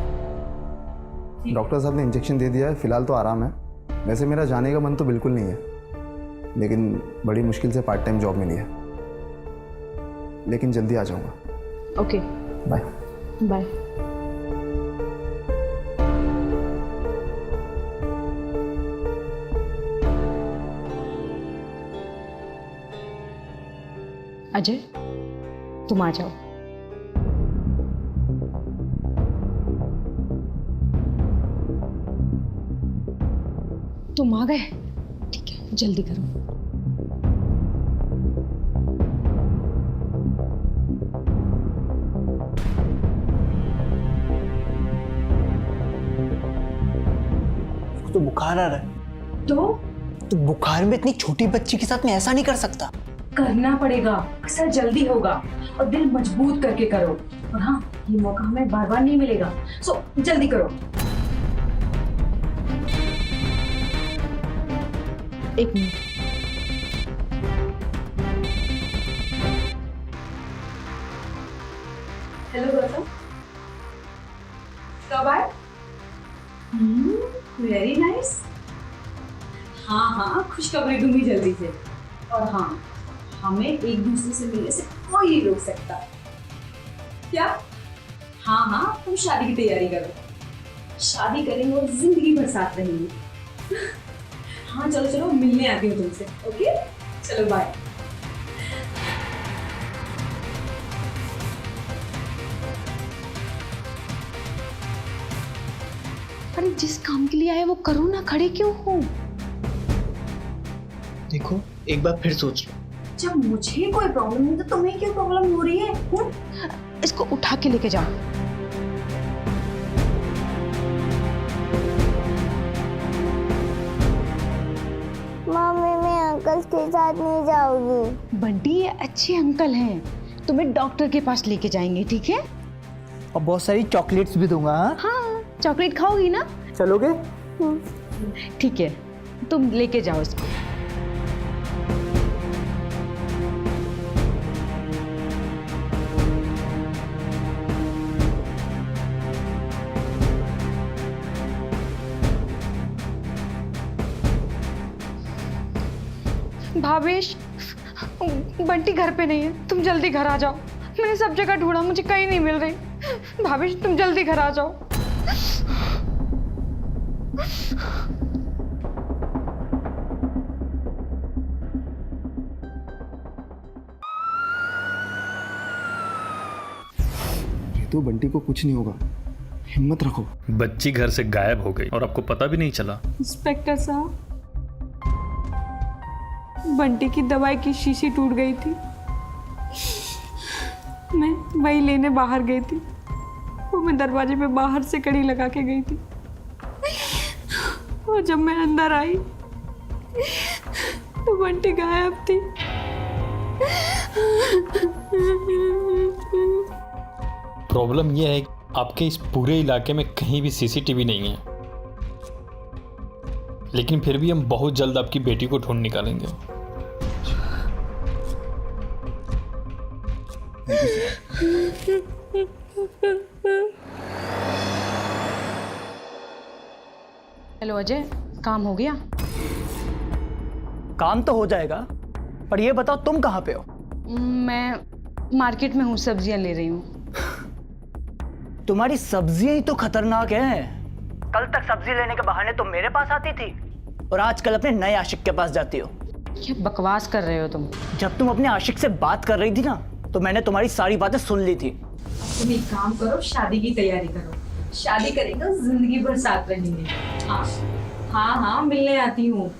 डॉक्टर साहब ने इंजेक्शन दे दिया है, फिलहाल तो आराम है। वैसे मेरा जाने का मन तो बिल्कुल नहीं है, लेकिन बड़ी मुश्किल से पार्ट टाइम जॉब मिली है। लेकिन जल्दी आ जाऊंगा। Okay, bye bye. अजय, तुम आ जाओ। तुम आ गए, ठीक है, जल्दी करो। तो बुखार आ रहा है। तो बुखार में इतनी छोटी बच्ची के साथ में ऐसा नहीं कर सकता। करना पड़ेगा, असर जल्दी होगा और दिल मजबूत करके करो। और हाँ, ये मौका हमें बार बार नहीं मिलेगा, सो जल्दी करो। एक मिनट। हेलो गौतम, कब आए? Very nice. हाँ हाँ, खुशखबरी दूंगी जल्दी से। और हाँ, हमें एक दूसरे से मिलने से कोई नहीं रोक सकता। क्या? हाँ हाँ, तुम शादी की तैयारी करो। शादी करेंगे और जिंदगी भर साथ रहेंगे। हाँ चलो चलो, मिलने आती हूँ तुमसे। ओके चलो, बाय। अरे जिस काम के लिए आए वो करो ना, खड़े क्यों हो? देखो, एक बार फिर सोच लो। जब मुझे कोई प्रॉब्लम नहीं तो तुम्हें क्यों प्रॉब्लम हो रही है? इसको उठा के लेके जाओ। मम्मी, मैं अंकल के साथ नहीं जाऊंगी। बंटी, ये अच्छे अंकल हैं, तुम्हें डॉक्टर के पास लेके जाएंगे, ठीक है? और बहुत सारी चॉकलेट्स भी दूंगा। हाँ, चॉकलेट खाओगी ना? चलोगे? ठीक है, तुम लेके जाओ इसको। भावेश, बंटी घर पे नहीं है, तुम जल्दी घर आ जाओ। मैंने सब जगह ढूंढा, मुझे कहीं नहीं मिल रही। भावेश, तुम जल्दी घर आ जाओ। ये तो बंटी को कुछ नहीं होगा, हिम्मत रखो। बच्ची घर से गायब हो गई और आपको पता भी नहीं चला। इंस्पेक्टर साहब, बंटी की दवाई की शीशी टूट गई थी। मैं वही लेने बाहर गई थी। वो मैं दरवाजे पे बाहर से कड़ी लगा के गई थी। और जब मैं अंदर आई तो बंटी गायब थी। प्रॉब्लम यह है कि आपके इस पूरे इलाके में कहीं भी सीसीटीवी नहीं है, लेकिन फिर भी हम बहुत जल्द आपकी बेटी को ढूंढ निकालेंगे। हेलो अजय, काम हो गया? काम तो हो जाएगा, पर ये बताओ तुम कहाँ पे हो? मैं मार्केट में हूँ, सब्जियां ले रही हूँ। तुम्हारी सब्जियां ही तो खतरनाक हैं। कल तक सब्जी लेने के बहाने तुम मेरे पास आती थी और आजकल अपने नए आशिक के पास जाती हो। क्या बकवास कर रहे हो तुम? जब तुम अपने आशिक से बात कर रही थी ना, तो मैंने तुम्हारी सारी बातें सुन ली थी। तुम एक काम करो, शादी की तैयारी करो। शादी करेंगे, जिंदगी भर साथ रहेंगे। हाँ हाँ हाँ, मिलने आती हूँ।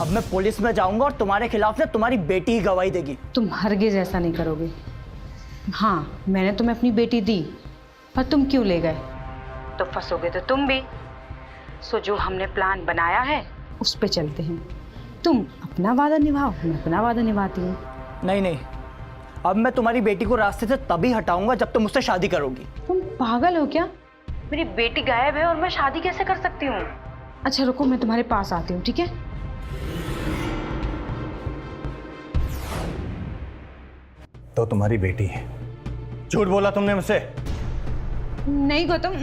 अब मैं पुलिस में जाऊंगा और तुम्हारे खिलाफ ना तुम्हारी बेटी ही गवाही देगी। तुम हरगिज ऐसा नहीं करोगे। हाँ, मैंने तुम्हें अपनी बेटी दी, पर तुम क्यों ले गए? तो फंसोगे तो तुम भी। सो जो हमने प्लान बनाया है उस पे चलते हैं। तुम अपना वादा निभाओ, मैं अपना वादा निभाती हूँ। नहीं नहीं, अब मैं तुम्हारी बेटी को रास्ते से तभी हटाऊंगा जब तुम मुझसे शादी करोगी। तुम पागल हो क्या? मेरी बेटी गायब है और मैं शादी कैसे कर सकती हूँ? अच्छा रुको, मैं तुम्हारे पास आती हूँ, ठीक है? तो तुम्हारी बेटी है। झूठ बोला तुमने मुझसे। नहीं गौतम,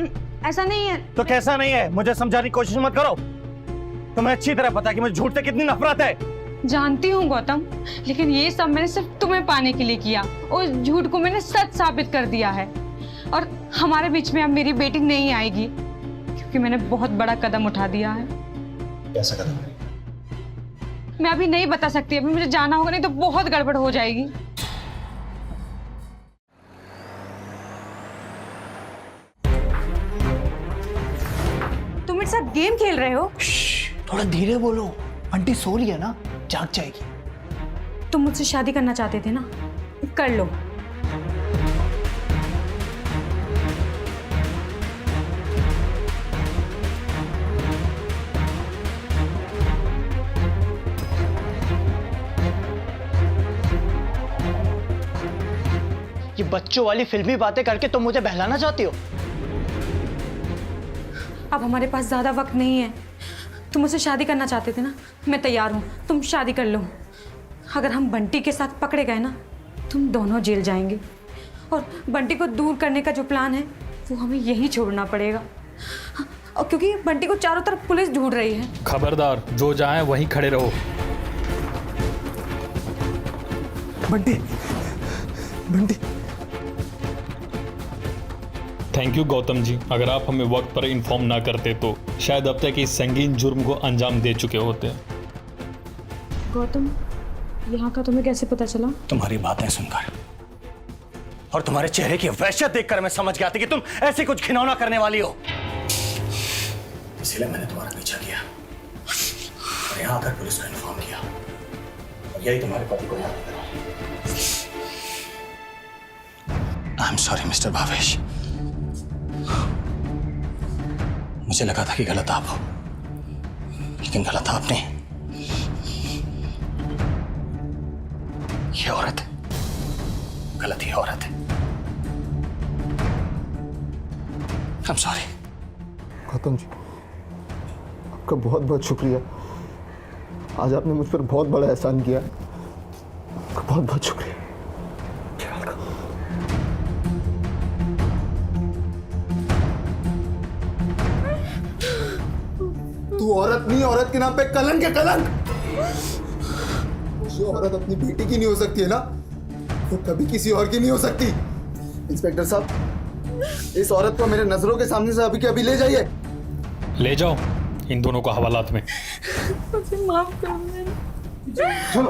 ऐसा नहीं है। तो कैसा नहीं है? मुझे समझाने की कोशिश मत करो। तुम्हें अच्छी तरह पता है कि मुझे झूठ से कितनी नफरत है। जानती हूँ गौतम, लेकिन ये सब मैंने सिर्फ तुम्हें पाने के लिए किया। उस झूठ को मैंने सच साबित कर दिया है और हमारे बीच में अब मेरी बेटी नहीं आएगी, क्योंकि मैंने बहुत बड़ा कदम उठा दिया है। कैसा कदम? मैं अभी नहीं बता सकती, अभी मुझे जाना होगा, नहीं तो बहुत गड़बड़ हो जाएगी। गेम खेल रहे हो? थोड़ा धीरे बोलो, बंटी सो रही है ना, जाग जाएगी। तुम मुझसे शादी करना चाहते थे ना, कर लो। ये बच्चों वाली फिल्मी बातें करके तुम मुझे बहलाना चाहती हो? अब हमारे पास ज्यादा वक्त नहीं है। तुम मुझसे शादी करना चाहते थे ना, मैं तैयार हूँ, तुम शादी कर लो। अगर हम बंटी के साथ पकड़े गए ना, तुम दोनों जेल जाएंगे, और बंटी को दूर करने का जो प्लान है वो हमें यहीं छोड़ना पड़ेगा, और क्योंकि बंटी को चारों तरफ पुलिस ढूंढ रही है। खबरदार, जो जाए वहीं खड़े रहो। बंटी, बंटी। थैंक यू गौतम जी, अगर आप हमें वक्त पर इन्फॉर्म ना करते तो शायद अब तक इस संगीन जुर्म को अंजाम दे चुके होते। गौतम, यहाँ का तुम्हें कैसे पता चला? तुम्हारी बातें सुनकर और तुम्हारे चेहरे की वहशत देखकर मैं समझ गया था कि तुम ऐसे कुछ घिनौना करने वाली हो। इसलिए मैंने तुम्हारा पीछा किया और यहाँ आकर पुलिस को इन्फॉर्म किया, और यही तुम्हारे पति को याद करा। आई एम सॉरी मिस्टर भावेश, मुझे लगा था कि गलत आप हो, लेकिन गलत आप नहीं। ये औरत है, गलत ही औरत है। I am sorry. Gautam ji, आपका बहुत बहुत शुक्रिया। आज आपने मुझ पर बहुत बड़ा एहसान किया, आपका बहुत बहुत शुक्रिया। तू औरत नहीं, औरत के नाम पे कलंक है, कलंक। जो औरत अपनी बेटी की नहीं हो सकती है ना, वो कभी किसी और की नहीं हो सकती। इंस्पेक्टर साहब, इस औरत को मेरे नजरों के सामने से अभी के अभी ले जाइए। ले जाओ इन दोनों को हवालात में। मुझे माफ कर दे। चलो।